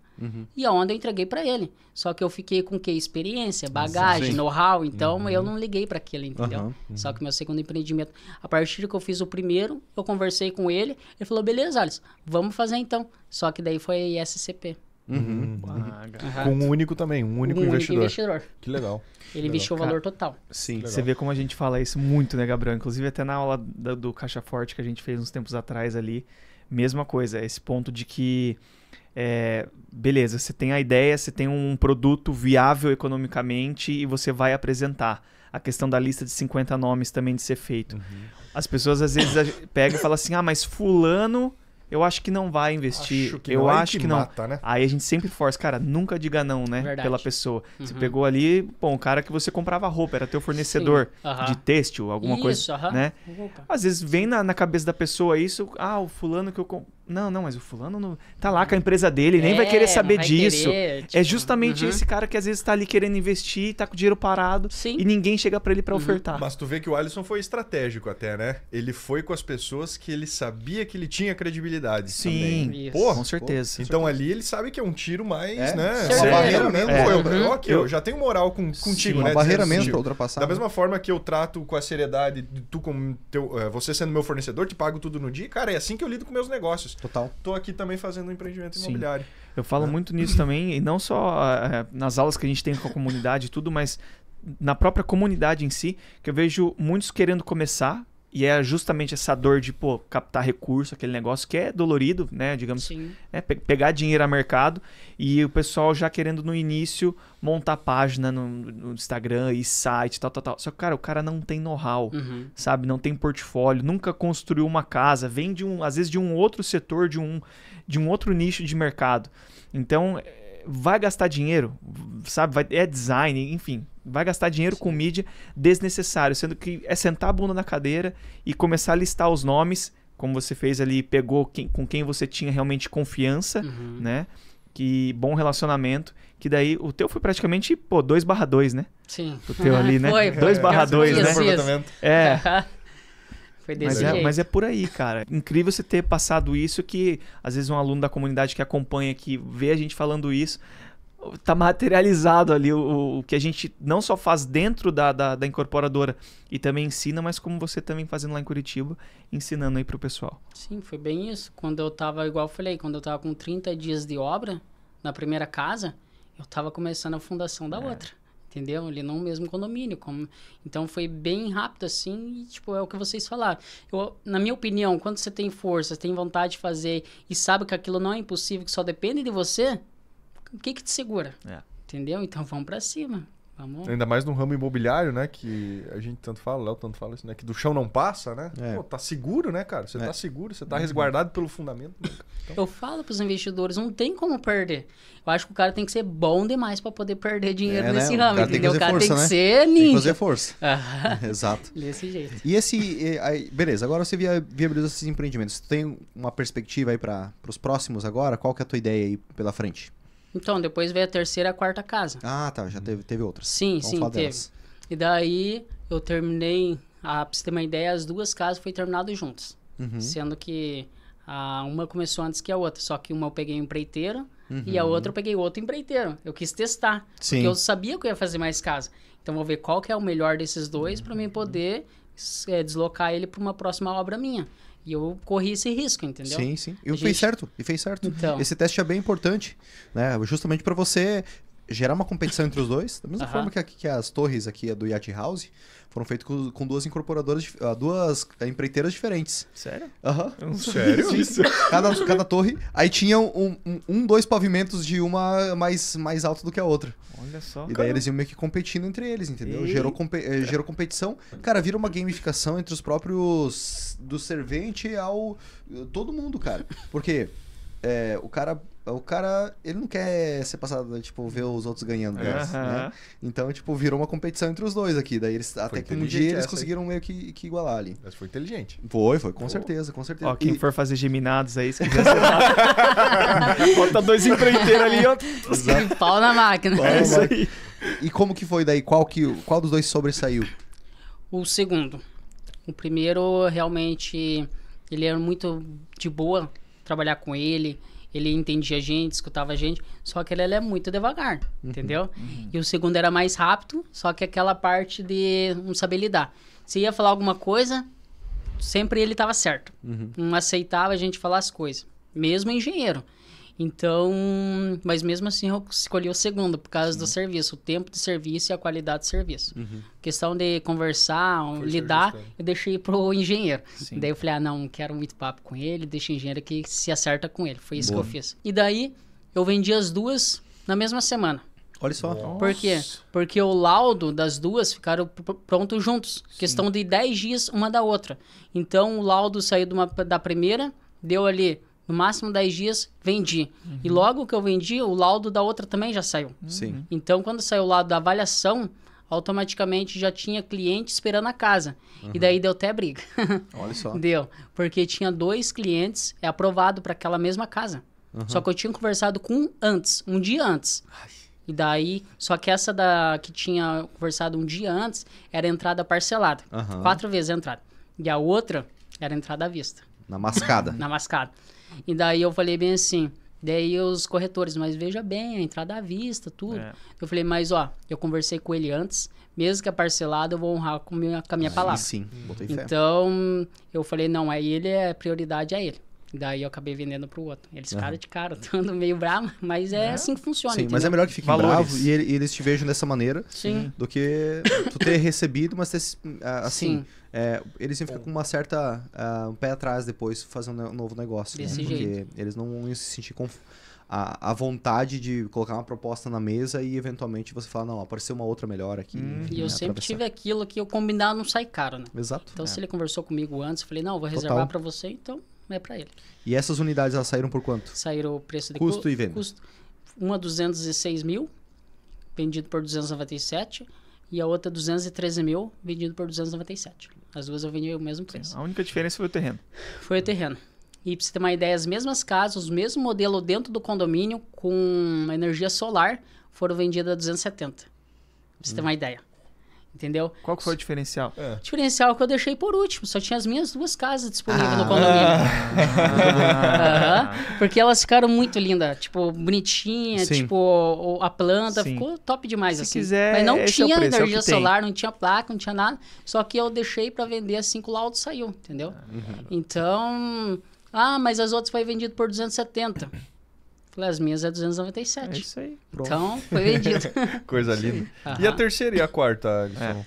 [SPEAKER 2] E aonde eu entreguei para ele. Só que eu fiquei com o quê? Experiência, bagagem, know-how. Então, eu não liguei para aquilo, entendeu? Só que meu segundo empreendimento, a partir que eu fiz o primeiro, eu conversei com ele. Ele falou, beleza, Alisson, vamos fazer então. Só que daí foi SCP.
[SPEAKER 3] Com um único também, um único investidor. Que legal.
[SPEAKER 2] Ele investiu o valor total.
[SPEAKER 1] Sim.
[SPEAKER 4] Legal. Você vê como a gente fala isso muito, né, Gabriel? Inclusive até na aula do Caixa Forte que a gente fez uns tempos atrás ali, mesma coisa, esse ponto de que beleza, você tem a ideia, você tem um produto viável economicamente e você vai apresentar. A questão da lista de 50 nomes também de ser feito. As pessoas às vezes pegam e falam assim, mas fulano eu acho que não vai investir.
[SPEAKER 3] Eu acho que não. Mata, né?
[SPEAKER 4] Aí a gente sempre força, cara, nunca diga não, né?
[SPEAKER 2] Verdade.
[SPEAKER 4] Pela pessoa. Você pegou ali, bom, o cara que você comprava roupa, era teu fornecedor de têxtil, alguma coisa, né? Às vezes vem na cabeça da pessoa isso, o fulano que eu... Não, mas o fulano não... tá lá com a empresa dele, nem vai querer saber disso. Tipo... É justamente esse cara que às vezes tá ali querendo investir, tá com o dinheiro parado e ninguém chega pra ele pra ofertar.
[SPEAKER 3] Mas tu vê que o Alisson foi estratégico até, né? Ele foi com as pessoas que ele sabia que ele tinha credibilidade.
[SPEAKER 4] Sim, porra, com certeza.
[SPEAKER 3] Então ali ele sabe que é um tiro mais, né?
[SPEAKER 1] Uma barreira mesmo.
[SPEAKER 3] Eu já tenho moral contigo, né?
[SPEAKER 1] Uma barreira mesmo pra ultrapassar.
[SPEAKER 3] Da mesma forma que eu trato com a seriedade, tu como você sendo meu fornecedor, te pago tudo no dia. Cara, é assim que eu lido com meus negócios.
[SPEAKER 1] Total.
[SPEAKER 3] Tô aqui também fazendo um empreendimento imobiliário.
[SPEAKER 4] Eu falo muito nisso também, e não só nas aulas que a gente tem com a comunidade e tudo, mas na própria comunidade em si, que eu vejo muitos querendo começar, e é justamente essa dor de, captar recurso, aquele negócio que é dolorido, né, digamos, né, pegar dinheiro a mercado, e o pessoal já querendo no início montar página no Instagram e site, tal. Só que, cara, o cara não tem know-how, sabe, não tem portfólio, nunca construiu uma casa, vem às vezes de um outro setor, de um outro nicho de mercado. Então, vai gastar dinheiro, sabe, é design, enfim, vai gastar dinheiro com mídia desnecessário, sendo que é sentar a bunda na cadeira e começar a listar os nomes, como você fez ali, pegou com quem você tinha realmente confiança, né? Que bom relacionamento, que daí o teu foi praticamente, 2/2, né?
[SPEAKER 2] Sim.
[SPEAKER 4] O teu ali, né?
[SPEAKER 2] Foi.
[SPEAKER 4] 2/2, né?
[SPEAKER 2] Foi desse jeito.
[SPEAKER 4] Mas é por aí, cara. Incrível você ter passado isso, que às vezes um aluno da comunidade que acompanha, que vê a gente falando isso, tá materializado ali o que a gente não só faz dentro da incorporadora e também ensina, mas como você também fazendo lá em Curitiba, ensinando aí pro pessoal.
[SPEAKER 2] Sim, foi bem isso. Quando eu tava, igual eu falei, quando eu tava com 30 dias de obra na primeira casa, eu tava começando a fundação da outra. Entendeu? Ali no mesmo condomínio. Então foi bem rápido assim, e é o que vocês falaram. Na minha opinião, quando você tem força, tem vontade de fazer e sabe que aquilo não é impossível, que só depende de você, o que te segura? Entendeu? Então vamos pra cima. Vamos.
[SPEAKER 3] Ainda mais no ramo imobiliário, né? Que a gente tanto fala, o Léo tanto fala isso, né? Que do chão não passa, né? Tá seguro, né, cara? Você tá seguro, você tá resguardado pelo fundamento. Né? Então...
[SPEAKER 2] Eu falo pros investidores, não tem como perder. Eu acho que o cara tem que ser bom demais pra poder perder dinheiro nesse ramo, entendeu? O cara tem que ser ninja.
[SPEAKER 1] Tem que fazer força. Exato.
[SPEAKER 2] Desse jeito.
[SPEAKER 1] E beleza, agora você viabiliza esses empreendimentos. Você tem uma perspectiva aí para os próximos agora? Qual que é a tua ideia aí pela frente?
[SPEAKER 2] Então, depois veio a terceira e a quarta casa.
[SPEAKER 1] Tá. Já teve outras.
[SPEAKER 2] Sim, teve. Delas. E daí, eu terminei... pra você ter uma ideia, as duas casas foram terminadas juntas. Sendo que uma começou antes que a outra. Só que uma eu peguei um empreiteiro e a outra eu peguei outro empreiteiro. Eu quis testar.
[SPEAKER 1] Sim.
[SPEAKER 2] Porque eu sabia que eu ia fazer mais casa. Então, vou ver qual que é o melhor desses dois para mim poder deslocar ele para uma próxima obra minha. E eu corri esse risco, entendeu?
[SPEAKER 1] Sim. E fez certo. Então. Esse teste é bem importante, né? Justamente para você gerar uma competição entre os dois. Da mesma forma que as torres aqui do Yacht House foram feitas com duas incorporadoras, duas empreiteiras diferentes.
[SPEAKER 4] Sério?
[SPEAKER 3] Sério?
[SPEAKER 1] Isso. Cada torre. Aí tinha dois pavimentos de uma mais alta do que a outra.
[SPEAKER 4] Olha só.
[SPEAKER 1] E daí eles iam meio que competindo entre eles, entendeu? Gerou competição. Cara, vira uma gamificação entre os próprios... Do servente ao... Todo mundo, cara. Porque o cara, ele não quer ser passado, ver os outros ganhando. Né? Então, virou uma competição entre os dois aqui. Daí eles, até que um dia eles conseguiram meio que igualar ali.
[SPEAKER 3] Mas foi inteligente.
[SPEAKER 1] Foi, com certeza.
[SPEAKER 4] Ó, quem for fazer geminados aí, se quiser bota dois empreiteiros ali, ó.
[SPEAKER 2] Pau na máquina.
[SPEAKER 1] Isso aí. E como que foi daí? Qual dos dois sobressaiu?
[SPEAKER 2] O segundo. O primeiro, realmente, ele era muito de boa trabalhar com ele. Ele entendia a gente, escutava a gente, só que ele é muito devagar, entendeu? E o segundo era mais rápido, só que aquela parte de não saber lidar. Se ia falar alguma coisa, sempre ele estava certo. Não aceitava a gente falar as coisas, mesmo engenheiro. Então, mas mesmo assim eu escolhi o segundo, por causa do serviço, o tempo de serviço e a qualidade de serviço. Questão de conversar, lidar, eu deixei pro engenheiro. Daí eu falei, não quero muito papo com ele, deixa o engenheiro que se acerta com ele. Foi isso que eu fiz. E daí, eu vendi as duas na mesma semana.
[SPEAKER 1] Olha só.
[SPEAKER 2] Por quê? Porque o laudo das duas ficaram prontos juntos. Questão de 10 dias uma da outra. Então, o laudo saiu da primeira, deu ali... no máximo 10 dias, vendi. E logo que eu vendi, o laudo da outra também já saiu.
[SPEAKER 1] Sim.
[SPEAKER 2] Então, quando saiu o laudo da avaliação, automaticamente já tinha cliente esperando a casa. E daí deu até briga.
[SPEAKER 1] Olha só.
[SPEAKER 2] Deu. Porque tinha 2 clientes aprovado para aquela mesma casa. Só que eu tinha conversado com um antes, um dia antes. E daí, só que essa que tinha conversado um dia antes era entrada parcelada. 4 vezes a entrada. E a outra era entrada à vista.
[SPEAKER 1] Na mascada.
[SPEAKER 2] Na mascada. E daí eu falei bem assim, daí os corretores, mas veja bem, a entrada à vista, tudo. Eu falei, mas ó, eu conversei com ele antes, mesmo que é parcelado, eu vou honrar com a minha palavra.
[SPEAKER 1] Sim, botei fé.
[SPEAKER 2] Então, eu falei, não, aí ele é prioridade a ele. Daí eu acabei vendendo pro outro. Eles ficaram de cara, todo meio bravo, mas é assim que funciona.
[SPEAKER 1] Sim,
[SPEAKER 2] entendeu?
[SPEAKER 1] mas é melhor que fiquem bravos e eles te vejam dessa maneira do que tu ter recebido, mas ter, assim, eles iam ficar com uma certa um pé atrás depois fazendo um novo negócio.
[SPEAKER 2] Desse
[SPEAKER 1] Porque
[SPEAKER 2] jeito.
[SPEAKER 1] eles não iam se sentir a vontade de colocar uma proposta na mesa e eventualmente você falar, não, apareceu uma outra melhor aqui.
[SPEAKER 2] E eu sempre tive aquilo que eu combinar não sai caro, né?
[SPEAKER 1] Exato.
[SPEAKER 2] Então se ele conversou comigo antes, eu falei, não, eu vou reservar para você, então é para ele.
[SPEAKER 1] E essas unidades, elas saíram por quanto?
[SPEAKER 2] Saíram o preço de
[SPEAKER 1] custo e venda.
[SPEAKER 2] Uma 206 mil, vendido por 297, e a outra 213 mil, vendido por 297. As duas eu vendi o mesmo preço.
[SPEAKER 4] A única diferença foi o terreno.
[SPEAKER 2] Foi o terreno. E pra você ter uma ideia, as mesmas casas, o mesmo modelo dentro do condomínio, com energia solar, foram vendidas a 270. Pra você ter uma ideia. Entendeu?
[SPEAKER 4] Qual que foi o diferencial?
[SPEAKER 2] O diferencial que eu deixei por último. Só tinha as minhas 2 casas disponíveis no condomínio. Porque elas ficaram muito lindas. Tipo, bonitinha.
[SPEAKER 1] Sim.
[SPEAKER 2] Tipo, a planta
[SPEAKER 4] Sim.
[SPEAKER 2] ficou top demais.
[SPEAKER 4] Se
[SPEAKER 2] assim.
[SPEAKER 4] quiser,
[SPEAKER 2] mas não
[SPEAKER 4] esse é o
[SPEAKER 2] tinha
[SPEAKER 4] preço,
[SPEAKER 2] energia
[SPEAKER 4] é o que tem.
[SPEAKER 2] solar, não tinha placa, não tinha nada. Só que eu deixei pra vender assim que o laudo saiu. Entendeu? Então... mas as outras foi vendido por 270. Falei, as minhas é 297.
[SPEAKER 4] É isso aí.
[SPEAKER 1] Pronto.
[SPEAKER 2] Então, foi vendido.
[SPEAKER 3] Coisa linda. E a terceira e a quarta, Alisson?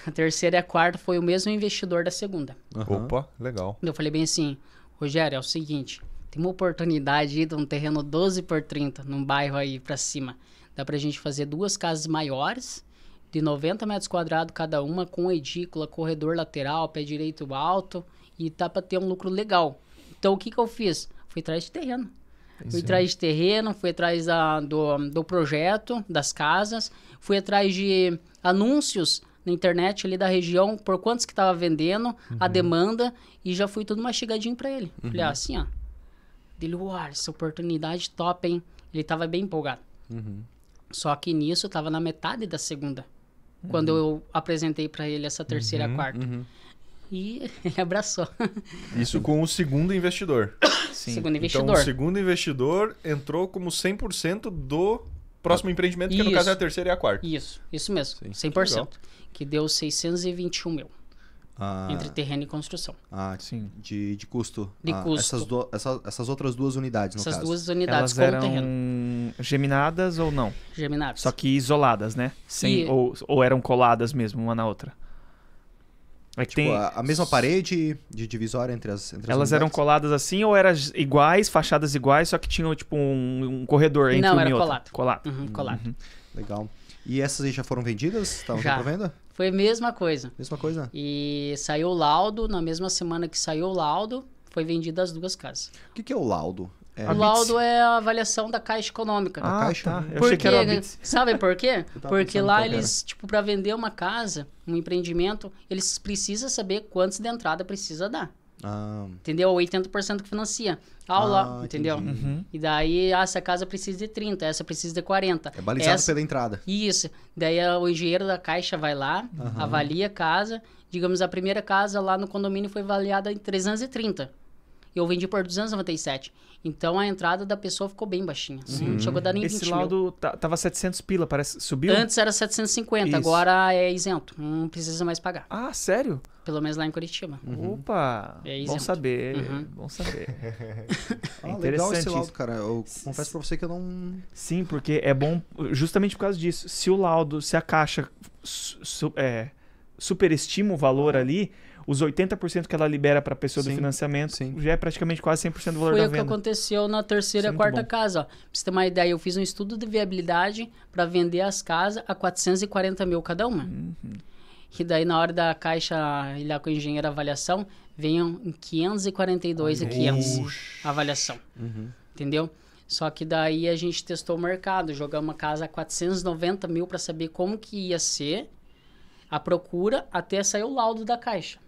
[SPEAKER 2] A terceira e a quarta foi o mesmo investidor da segunda.
[SPEAKER 3] Opa, legal.
[SPEAKER 2] Eu falei bem assim, Rogério, é o seguinte, tem uma oportunidade aí de um terreno 12 por 30, num bairro aí pra cima. Dá pra gente fazer 2 casas maiores, de 90 metros quadrados cada uma, com edícula, corredor lateral, pé direito alto, e dá pra ter um lucro legal. Então, o que eu fiz? Fui atrás de terreno. Fui atrás de terreno, fui atrás do projeto, das casas, fui atrás de anúncios na internet ali da região, por quantos que estava vendendo, a demanda, e já fui tudo mastigadinho para ele. Falei, assim, ó, dele, essa oportunidade top, hein? Ele tava bem empolgado. Só que nisso eu tava na metade da segunda, quando eu apresentei para ele essa terceira e a quarta. E ele abraçou.
[SPEAKER 3] Isso com o segundo investidor.
[SPEAKER 4] Sim.
[SPEAKER 2] Segundo investidor.
[SPEAKER 3] Então, o segundo investidor entrou como 100% do próximo empreendimento, que no caso é a terceira e a quarta.
[SPEAKER 2] Isso mesmo.
[SPEAKER 1] Sim.
[SPEAKER 2] 100%.
[SPEAKER 3] Legal.
[SPEAKER 2] Que deu 621 mil. Entre terreno e construção.
[SPEAKER 1] Sim. De custo.
[SPEAKER 2] De custo.
[SPEAKER 1] Essas outras 2 unidades, no
[SPEAKER 2] Essas
[SPEAKER 1] caso.
[SPEAKER 2] 2 unidades
[SPEAKER 4] Elas
[SPEAKER 2] com o terreno.
[SPEAKER 4] eram geminadas ou não?
[SPEAKER 2] Geminadas.
[SPEAKER 4] Só que isoladas, né? Ou eram coladas mesmo, uma na outra? É que
[SPEAKER 1] Tipo, a mesma parede de divisória entre as
[SPEAKER 4] Elas eram coladas assim ou eram iguais, fachadas iguais, só que tinham tipo um corredor entre uma e outra?
[SPEAKER 2] Não, era colado. Colado.
[SPEAKER 1] Legal. E essas aí já foram vendidas? Estavam
[SPEAKER 2] Já.
[SPEAKER 1] para venda?
[SPEAKER 2] Foi a mesma coisa.
[SPEAKER 1] Mesma coisa.
[SPEAKER 2] E saiu o laudo, na mesma semana que saiu o laudo, foi vendida as 2 casas.
[SPEAKER 1] O que é o laudo?
[SPEAKER 2] O laudo é a avaliação da Caixa Econômica.
[SPEAKER 1] Caixa?
[SPEAKER 4] Tá. Eu achei que era o Bits.
[SPEAKER 2] Sabe por quê? Porque
[SPEAKER 1] pensando
[SPEAKER 2] lá
[SPEAKER 1] qual
[SPEAKER 2] eles, tipo, para vender uma casa, um empreendimento, eles precisam saber quantos de entrada precisa dar. Entendeu? 80% que financia. Entendeu? E daí, essa casa precisa de 30, essa precisa de 40.
[SPEAKER 1] É balizado pela entrada.
[SPEAKER 2] Isso. Daí o engenheiro da Caixa vai lá, avalia a casa. Digamos, a primeira casa lá no condomínio foi avaliada em 330. Eu vendi por 297. Então a entrada da pessoa ficou bem baixinha. Não chegou a dar nem 20 mil.
[SPEAKER 4] Esse laudo tava 700 pila, parece. Subiu?
[SPEAKER 2] Antes era 750,
[SPEAKER 4] Isso.
[SPEAKER 2] agora é isento. Não precisa mais pagar.
[SPEAKER 4] Ah, sério?
[SPEAKER 2] Pelo menos lá em Curitiba.
[SPEAKER 4] Opa!
[SPEAKER 2] É
[SPEAKER 4] bom
[SPEAKER 2] isento.
[SPEAKER 4] saber. Bom saber.
[SPEAKER 1] Legal esse
[SPEAKER 4] isso.
[SPEAKER 1] laudo, cara. Eu confesso pra você que eu não...
[SPEAKER 4] Sim, porque é bom justamente por causa disso. Se o laudo, se a Caixa superestima o valor ali, os 80% que ela libera para a pessoa do financiamento já é praticamente quase 100% do valor da venda.
[SPEAKER 2] Foi o que aconteceu na terceira e quarta casa. Ó. Pra você ter uma ideia, eu fiz um estudo de viabilidade para vender as casas a 440 mil cada uma. E daí, na hora da caixa, ir lá com o engenheiro avaliação, venham em 542 e 500 avaliação. Entendeu? Só que daí a gente testou o mercado, jogamos uma casa a 490 mil para saber como que ia ser a procura até sair o laudo da caixa.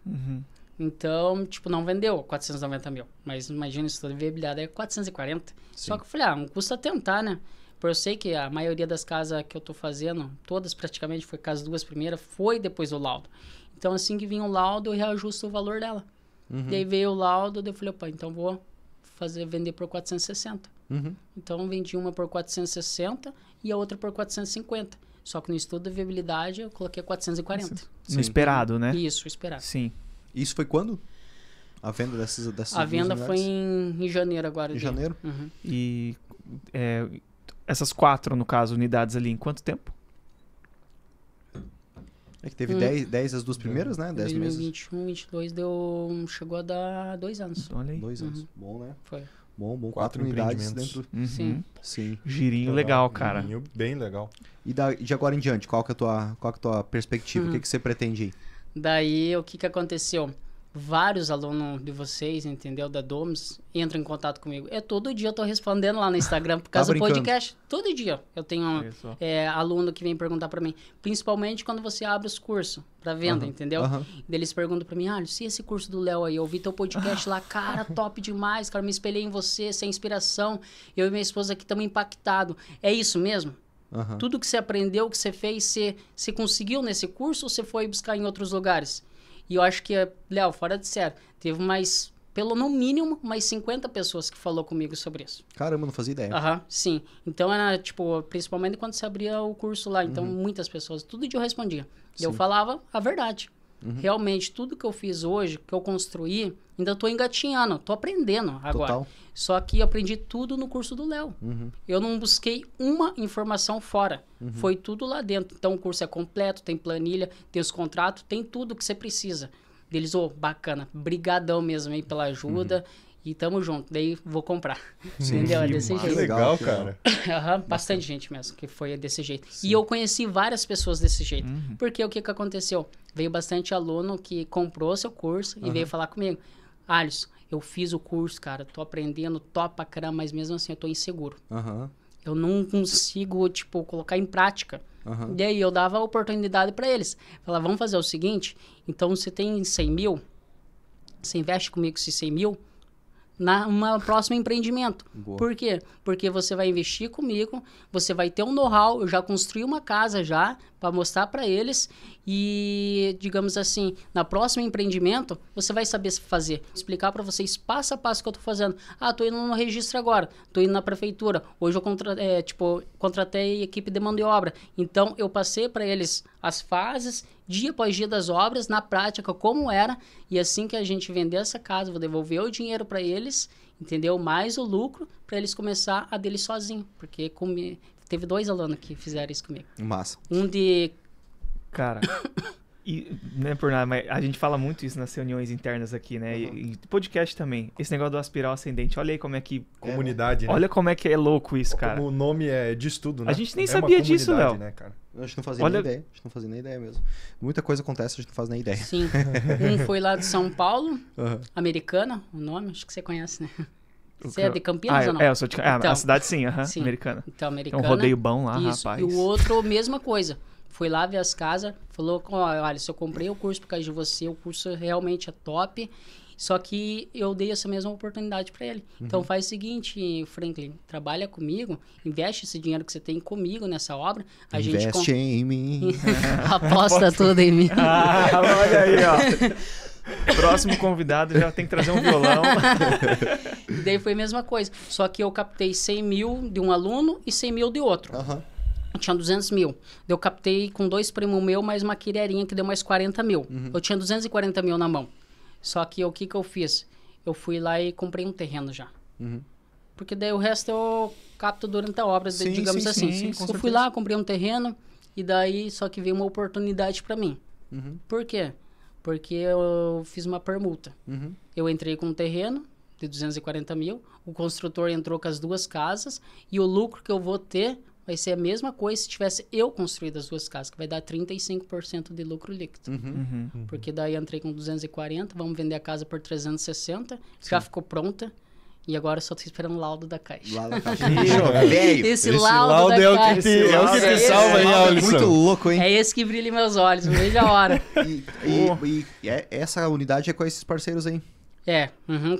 [SPEAKER 2] Então, tipo, não vendeu 490 mil. Mas imagina, isso toda viabilidade é 440. Sim. Só que eu falei, não custa tentar, né? Porque eu sei que a maioria das casas que eu tô fazendo, todas praticamente, foi as 2 primeiras, foi depois do laudo. Então, assim que vinha o laudo, eu reajusto o valor dela. E aí veio o laudo, daí eu falei, opa, então vou vender por 460. Então, vendi uma por 460 e a outra por 450. Só que no estudo de viabilidade, eu coloquei 440.
[SPEAKER 4] No esperado, né?
[SPEAKER 2] Isso, esperado.
[SPEAKER 4] Sim.
[SPEAKER 1] Isso foi quando? A venda dessas
[SPEAKER 2] A venda foi em janeiro agora.
[SPEAKER 1] Em janeiro?
[SPEAKER 4] E essas 4, no caso, unidades ali, em quanto tempo?
[SPEAKER 1] É que teve 10 as 2 primeiras, né? 10 meses.
[SPEAKER 2] 2021, 2022 chegou a dar 2 anos.
[SPEAKER 4] Olha aí.
[SPEAKER 1] 2 anos. Bom, né?
[SPEAKER 2] Foi.
[SPEAKER 1] Bom. 4 unidades dentro.
[SPEAKER 2] Sim.
[SPEAKER 4] Girinho legal, cara.
[SPEAKER 3] Girinho bem legal.
[SPEAKER 1] E de agora em diante, qual que é a tua perspectiva? O que você pretende ir?
[SPEAKER 2] Daí, o que aconteceu? Vários alunos de vocês, entendeu? Da Domus, entram em contato comigo. Todo dia eu tô respondendo lá no Instagram por causa do podcast. Todo dia eu tenho aluno que vem perguntar pra mim. Principalmente quando você abre os cursos pra venda, entendeu? Eles perguntam pra mim, se esse curso do Léo aí, eu ouvi teu podcast lá, cara, top demais, cara, me espelhei em você, você é inspiração. Eu e minha esposa aqui estamos impactados. É isso mesmo? Tudo que você aprendeu, que você fez, você conseguiu nesse curso ou você foi buscar em outros lugares? E eu acho que, Léo, fora de sério, teve no mínimo, mais 50 pessoas que falou comigo sobre isso.
[SPEAKER 1] Caramba, não fazia ideia.
[SPEAKER 2] Sim. Então, era, tipo, principalmente quando você abria o curso lá. Então, muitas pessoas, todo dia eu respondia. E eu falava a verdade. Realmente, tudo que eu fiz hoje, que eu construí, ainda estou engatinhando, estou aprendendo agora.
[SPEAKER 1] Total.
[SPEAKER 2] Só que eu aprendi tudo no curso do Léo. Eu não busquei uma informação fora. Foi tudo lá dentro. Então, o curso é completo, tem planilha, tem os contratos, tem tudo que você precisa. Deles, bacana, brigadão mesmo aí pela ajuda. E tamo junto, daí vou comprar. Entendeu? É desse jeito.
[SPEAKER 3] Legal, cara.
[SPEAKER 2] Bastante gente mesmo, que foi desse jeito. Sim. E eu conheci várias pessoas desse jeito. Porque o que aconteceu? Veio bastante aluno que comprou seu curso e veio falar comigo. Alisson, eu fiz o curso, cara, tô aprendendo, top pra caramba, mas mesmo assim eu tô inseguro. Eu não consigo, tipo, colocar em prática. E aí eu dava a oportunidade pra eles. Falava, vamos fazer o seguinte, então você tem 100 mil, você investe comigo esses 100 mil, numa próximo empreendimento.
[SPEAKER 1] Boa.
[SPEAKER 2] Por quê? Porque você vai investir comigo, você vai ter um know-how, eu já construí uma casa já, para mostrar para eles e, digamos assim, na próximo empreendimento, você vai saber fazer. Explicar para vocês passo a passo o que eu tô fazendo. Tô indo no registro agora, tô indo na prefeitura, hoje eu contratei equipe de mão de obra. Então, eu passei para eles as fases, dia após dia das obras, na prática, como era, e assim que a gente vender essa casa, vou devolver o dinheiro para eles, entendeu? Mais o lucro, para eles começar a dele sozinho, porque teve 2 alunos que fizeram isso comigo.
[SPEAKER 1] Massa.
[SPEAKER 2] Um de...
[SPEAKER 4] Cara, e não é por nada, mas a gente fala muito isso nas reuniões internas aqui, né? E podcast também. Esse negócio do aspiral ascendente. Olha aí como é que...
[SPEAKER 3] Comunidade, né?
[SPEAKER 4] Olha como é que é louco isso, cara.
[SPEAKER 3] Como o nome diz tudo, né?
[SPEAKER 4] A gente nem sabia disso, Léo.
[SPEAKER 3] Né, cara?
[SPEAKER 1] A gente não fazia nem ideia. A gente não fazia nem ideia mesmo. Muita coisa acontece, a gente não faz nem ideia.
[SPEAKER 2] Sim. Um foi lá de São Paulo, Americana, o nome, acho que você conhece, né? Você é de Campinas ou não?
[SPEAKER 4] Eu sou de Campinas. A cidade sim,
[SPEAKER 2] sim.
[SPEAKER 4] Americana.
[SPEAKER 2] Então, Americana.
[SPEAKER 4] Tem um rodeio bom lá,
[SPEAKER 2] isso.
[SPEAKER 4] rapaz.
[SPEAKER 2] E o outro, mesma coisa. Foi lá ver as casas, falou, olha, se eu comprei o curso por causa de você, o curso realmente é top, só que eu dei essa mesma oportunidade para ele. Então faz o seguinte, Franklin, trabalha comigo, investe esse dinheiro que você tem comigo nessa obra.
[SPEAKER 1] Investe em mim.
[SPEAKER 2] Aposta tudo em mim.
[SPEAKER 4] Olha aí, ó. Próximo convidado já tem que trazer um violão.
[SPEAKER 2] E daí foi a mesma coisa, só que eu captei 100 mil de um aluno e 100 mil de outro. Eu tinha 200 mil. Eu captei com 2 primos meus, mais uma quirerinha que deu mais 40 mil. Eu tinha 240 mil na mão. Só que o que eu fiz? Eu fui lá e comprei um terreno já. Porque daí o resto eu capto durante a obra, digamos assim.
[SPEAKER 4] Sim,
[SPEAKER 2] eu fui lá, comprei um terreno e daí só que veio uma oportunidade para mim. Por quê? Porque eu fiz uma permuta. Eu entrei com um terreno de 240 mil, o construtor entrou com as 2 casas e o lucro que eu vou ter vai ser a mesma coisa se tivesse eu construído as 2 casas, que vai dar 35% de lucro líquido. Porque daí eu entrei com 240, vamos vender a casa por 360, já ficou pronta. E agora só tô esperando o laudo da Caixa.
[SPEAKER 1] Laudo da Caixa.
[SPEAKER 2] Esse laudo da Caixa.
[SPEAKER 3] É o que te salva, hein, Alisson?
[SPEAKER 1] Muito louco, hein?
[SPEAKER 2] É esse que brilha em meus olhos, não vejo a hora.
[SPEAKER 1] E essa unidade é com esses parceiros aí?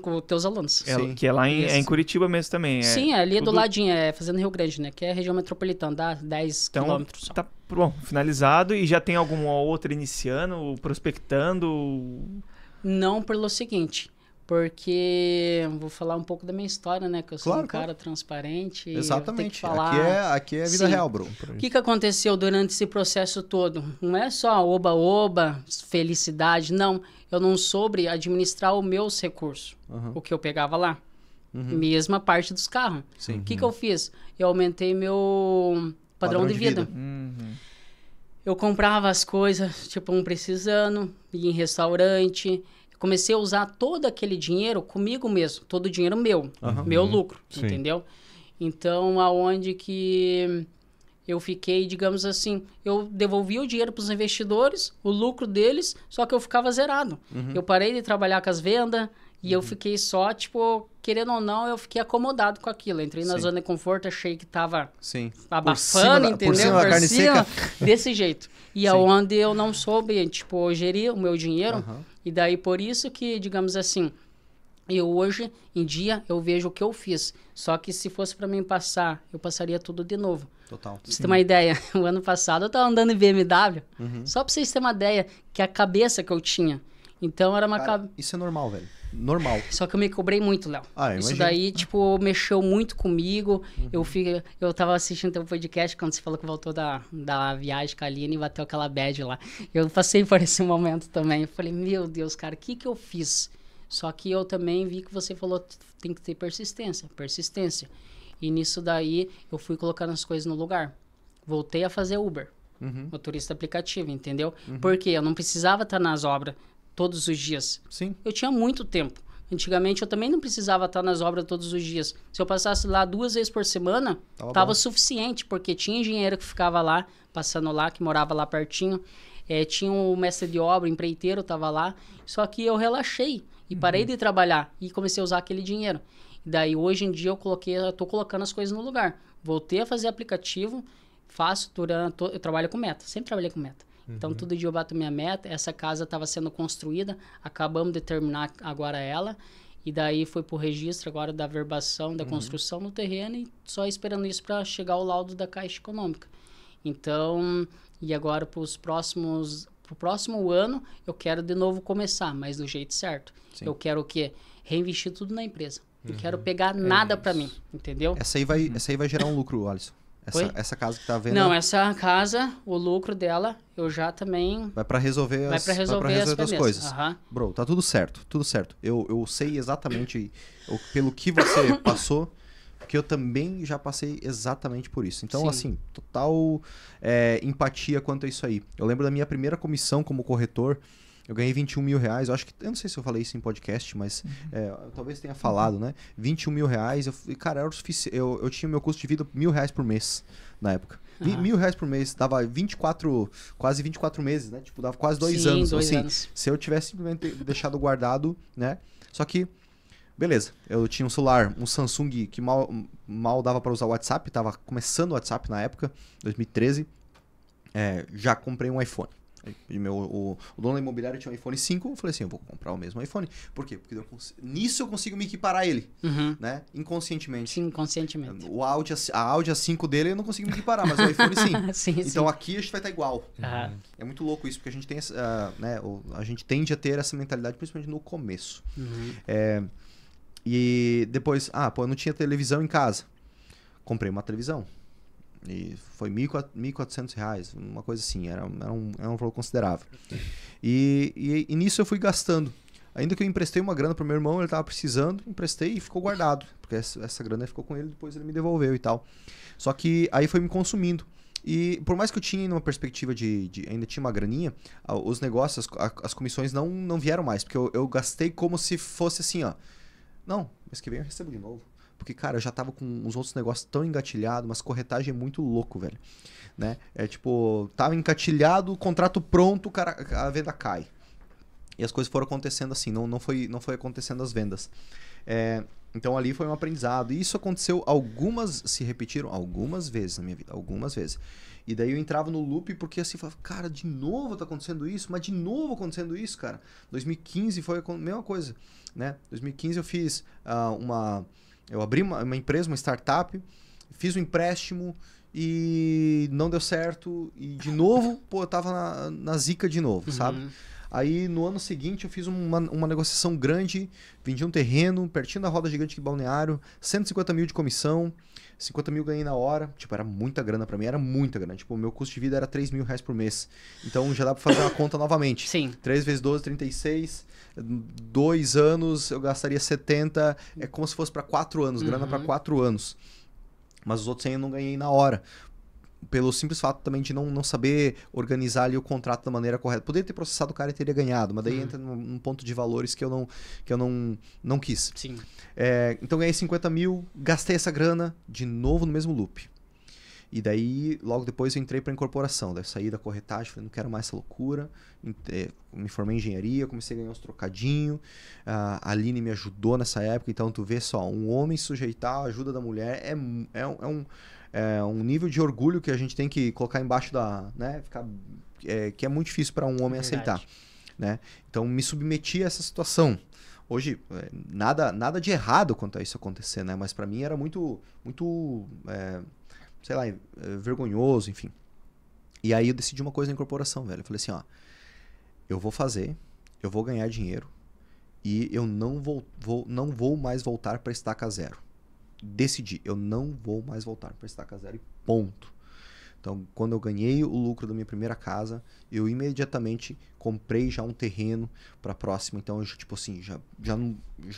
[SPEAKER 2] Com os teus alunos.
[SPEAKER 4] Que é lá em Curitiba mesmo também.
[SPEAKER 2] Sim, ali tudo... do ladinho, Fazenda Rio Grande, né? Que é a região metropolitana, dá 10 quilômetros.
[SPEAKER 4] Tá bom, finalizado. E já tem alguma outra iniciando, prospectando?
[SPEAKER 2] Não, pelo seguinte... Porque vou falar um pouco da minha história, né? Que eu sou um cara transparente.
[SPEAKER 1] Exatamente.
[SPEAKER 2] Falar...
[SPEAKER 1] Aqui é vida real, bro.
[SPEAKER 2] O que aconteceu durante esse processo todo? Não é só oba-oba, felicidade. Não. Eu não soube administrar os meus recursos. O que eu pegava lá. Mesma parte dos carros. O que eu fiz? Eu aumentei meu padrão de vida. Eu comprava as coisas, tipo, precisando, ia em restaurante... Comecei a usar todo aquele dinheiro comigo mesmo. Todo o dinheiro meu. Meu lucro, entendeu? Então, aonde que eu fiquei, digamos assim... Eu devolvia o dinheiro para os investidores, o lucro deles, só que eu ficava zerado. Eu parei de trabalhar com as vendas e eu fiquei só, tipo... Querendo ou não, eu fiquei acomodado com aquilo. Entrei na zona de conforto, achei que tava abafando, entendeu?
[SPEAKER 1] Por cima da carne seca.
[SPEAKER 2] Desse jeito. E aonde eu não soube, tipo, gerir o meu dinheiro... E daí, por isso que, digamos assim, eu hoje em dia, eu vejo o que eu fiz. Só que se fosse para mim passar, eu passaria tudo de novo.
[SPEAKER 1] Total.
[SPEAKER 2] Pra você ter uma ideia, o ano passado eu tava andando em BMW, só pra vocês terem uma ideia, que a cabeça que eu tinha. Então era uma cabeça...
[SPEAKER 1] Isso é normal, velho. Normal.
[SPEAKER 2] Só que eu me cobrei muito, Léo. Isso daí, tipo, mexeu muito comigo. Eu tava assistindo teu podcast quando você falou que voltou da viagem com a Aline e bateu aquela bad lá. Eu passei por esse momento também. Eu falei, meu Deus, cara, o que eu fiz? Só que eu também vi que você falou tem que ter persistência. E nisso daí, eu fui colocando as coisas no lugar. Voltei a fazer Uber, motorista aplicativo, entendeu? Porque eu não precisava estar nas obras todos os dias.
[SPEAKER 1] Sim.
[SPEAKER 2] Eu tinha muito tempo. Antigamente eu também não precisava estar nas obras todos os dias. Se eu passasse lá 2 vezes por semana, tava suficiente, porque tinha engenheiro que ficava lá, passando lá, que morava lá pertinho. Tinha um mestre de obra, empreiteiro, tava lá. Só que eu relaxei e parei de trabalhar e comecei a usar aquele dinheiro. E daí hoje em dia eu tô colocando as coisas no lugar. Voltei a fazer aplicativo, eu trabalho com meta, sempre trabalhei com meta. Então, todo dia eu bato minha meta. Essa casa estava sendo construída. Acabamos de terminar agora ela. E daí foi pro registro agora da verbação, da construção no terreno. E só esperando isso para chegar o laudo da Caixa Econômica. Então, e agora pro próximo ano, eu quero de novo começar, mas do jeito certo. Sim. Eu quero o quê? Reinvestir tudo na empresa. Não quero pegar nada para mim, entendeu?
[SPEAKER 1] Essa aí vai gerar um lucro, Alisson. Essa casa que tá vendo...
[SPEAKER 2] Não, essa casa, o lucro dela, eu já também...
[SPEAKER 1] Vai pra resolver as coisas. Bro, tá tudo certo, tudo certo. Eu sei exatamente pelo que você passou, porque eu também já passei exatamente por isso. Então, assim, total empatia quanto a isso aí. Eu lembro da minha primeira comissão como corretor, eu ganhei 21 mil reais, eu não sei se eu falei isso em podcast, mas talvez tenha falado, né? 21 mil reais, cara, era o suficiente. Eu tinha meu custo de vida R$1.000 por mês na época. R$1.000 por mês, dava quase 24 meses, né? Tipo, dava quase 2 anos.
[SPEAKER 2] Dois
[SPEAKER 1] assim,
[SPEAKER 2] anos.
[SPEAKER 1] Se eu tivesse simplesmente deixado guardado, né? Só que, beleza, eu tinha um celular, um Samsung que mal dava para usar o WhatsApp, tava começando o WhatsApp na época, 2013. Já comprei um iPhone. O dono da imobiliária tinha um iPhone 5, eu falei assim, eu vou comprar o mesmo iPhone. Por quê? Porque nisso eu consigo me equiparar a ele, né? Inconscientemente.
[SPEAKER 2] Sim, inconscientemente.
[SPEAKER 1] A Audi A5 dele eu não consigo me equiparar, mas o iPhone sim. Então aqui a gente vai estar igual. É muito louco isso, porque a gente tem a gente tende a ter essa mentalidade, principalmente no começo. E depois, eu não tinha televisão em casa. Comprei uma televisão. E foi R$1.400, uma coisa assim, era um valor considerável. E nisso eu fui gastando. Ainda que eu emprestei uma grana pro meu irmão, ele tava precisando, emprestei e ficou guardado. Porque essa grana ficou com ele, depois ele me devolveu e tal. Só que aí foi me consumindo. E por mais que eu tinha uma perspectiva ainda tinha uma graninha, os negócios, as comissões não vieram mais. Porque eu gastei como se fosse assim, ó. Não, mês que vem eu recebo de novo. Porque, cara, eu já tava com uns outros negócios tão engatilhados, mas corretagem é muito louco, velho. Né? É tipo, tava engatilhado, contrato pronto, cara, a venda cai. E as coisas foram acontecendo assim, não foi acontecendo as vendas. Então ali foi um aprendizado. E isso aconteceu se repetiram algumas vezes na minha vida, algumas vezes. E daí eu entrava no loop porque assim, falava, cara, de novo tá acontecendo isso, mas de novo acontecendo isso, cara. 2015 foi a mesma coisa, né? 2015 eu fiz eu abri uma empresa, uma startup, fiz um empréstimo e não deu certo. E de novo, pô, eu tava na zica de novo, sabe? Aí no ano seguinte eu fiz uma negociação grande, vendi um terreno pertinho da roda gigante de Balneário, 150 mil de comissão, 50 mil ganhei na hora. Tipo, era muita grana pra mim, era muita grana. Tipo, o meu custo de vida era 3 mil reais por mês. Então já dá pra fazer uma conta novamente.
[SPEAKER 2] Sim.
[SPEAKER 1] 3 vezes 12, 36. 2 anos eu gastaria 70. É como se fosse pra 4 anos, grana pra 4 anos. Mas os outros 100 eu não ganhei na hora. Pelo simples fato também de não saber organizar ali o contrato da maneira correta. Poderia ter processado o cara e teria ganhado, mas daí entra num ponto de valores que eu não quis.
[SPEAKER 2] Sim.
[SPEAKER 1] Então ganhei 50 mil, gastei essa grana de novo no mesmo loop. E daí, logo depois, eu entrei para incorporação. Daí saí da corretagem, falei, não quero mais essa loucura. Me formei em engenharia, comecei a ganhar uns trocadinhos. A Aline me ajudou nessa época. Então, tu vê só, um homem sujeitar a ajuda da mulher é um nível de orgulho que a gente tem que colocar embaixo da... Né, que é muito difícil para um homem aceitar. Né? Então, me submeti a essa situação. Hoje, nada de errado quanto a isso acontecer, né? Mas para mim era muito sei lá, vergonhoso, enfim. E aí eu decidi uma coisa na incorporação, velho. Eu falei assim, ó, eu vou fazer, eu vou ganhar dinheiro e eu não vou mais voltar para estaca zero. Decidi, eu não vou mais voltar para estaca zero e ponto. Então, quando eu ganhei o lucro da minha primeira casa, eu imediatamente comprei já um terreno para próxima. Então, eu, tipo assim, já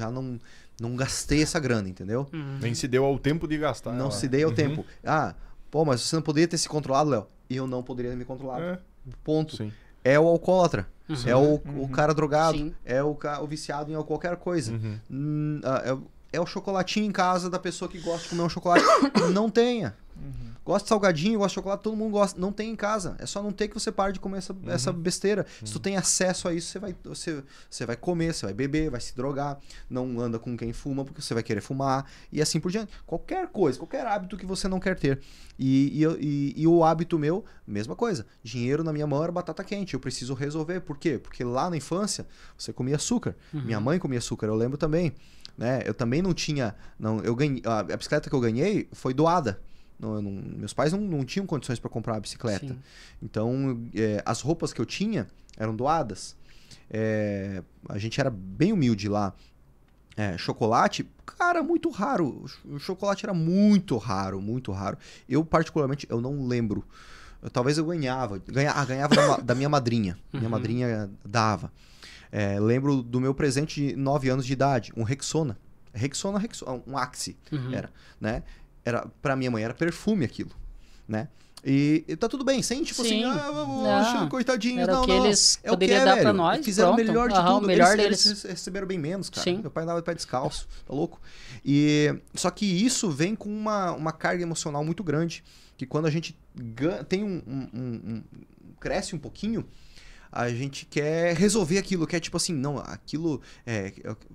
[SPEAKER 1] não gastei essa grana, entendeu?
[SPEAKER 3] Nem se deu ao tempo de gastar.
[SPEAKER 1] Não se deu ao tempo. Pô, mas você não poderia ter se controlado, Léo? Eu não poderia ter me controlado. Ponto. Sim. É o alcoólatra. É o cara drogado. Sim. É o viciado em qualquer coisa. É o chocolatinho em casa da pessoa que gosta de comer um chocolate. Não tenha. Gosta de salgadinho, gosta de chocolate, todo mundo gosta. Não tem em casa. É só não ter que você pare de comer essa besteira. Se tu tem acesso a isso, você vai comer, você vai beber, vai se drogar. Não anda com quem fuma, porque você vai querer fumar. E assim por diante. Qualquer coisa, qualquer hábito que você não quer ter. E o hábito meu, mesma coisa. Dinheiro na minha mão era batata quente. Eu preciso resolver. Por quê? Porque lá na infância, você comia açúcar. Minha mãe comia açúcar, eu lembro também. Né? Eu também não tinha... eu ganhei, a bicicleta que eu ganhei foi doada. Meus pais não tinham condições para comprar uma bicicleta. Sim. Então, as roupas que eu tinha eram doadas. A gente era bem humilde lá. Chocolate, cara, muito raro. O chocolate era muito raro, muito raro. Eu, particularmente, eu não lembro. Talvez eu ganhava da minha madrinha. Minha madrinha dava. Lembro do meu presente de 9 anos de idade, um Rexona, um Axe, né? Pra minha mãe era perfume aquilo, né? E tá tudo bem, sem tipo
[SPEAKER 2] Sim.
[SPEAKER 1] assim, coitadinhos,
[SPEAKER 2] era
[SPEAKER 1] não,
[SPEAKER 2] o que eles
[SPEAKER 1] é o que
[SPEAKER 2] poderiam dar pra nós,
[SPEAKER 1] eles fizeram o melhor de tudo,
[SPEAKER 2] o melhor
[SPEAKER 1] eles receberam bem menos, cara.
[SPEAKER 2] Sim.
[SPEAKER 1] Meu pai andava de pé descalço, tá louco? Só que isso vem com uma carga emocional muito grande, que quando a gente tem cresce um pouquinho, a gente quer resolver aquilo, quer tipo assim, não, aquilo,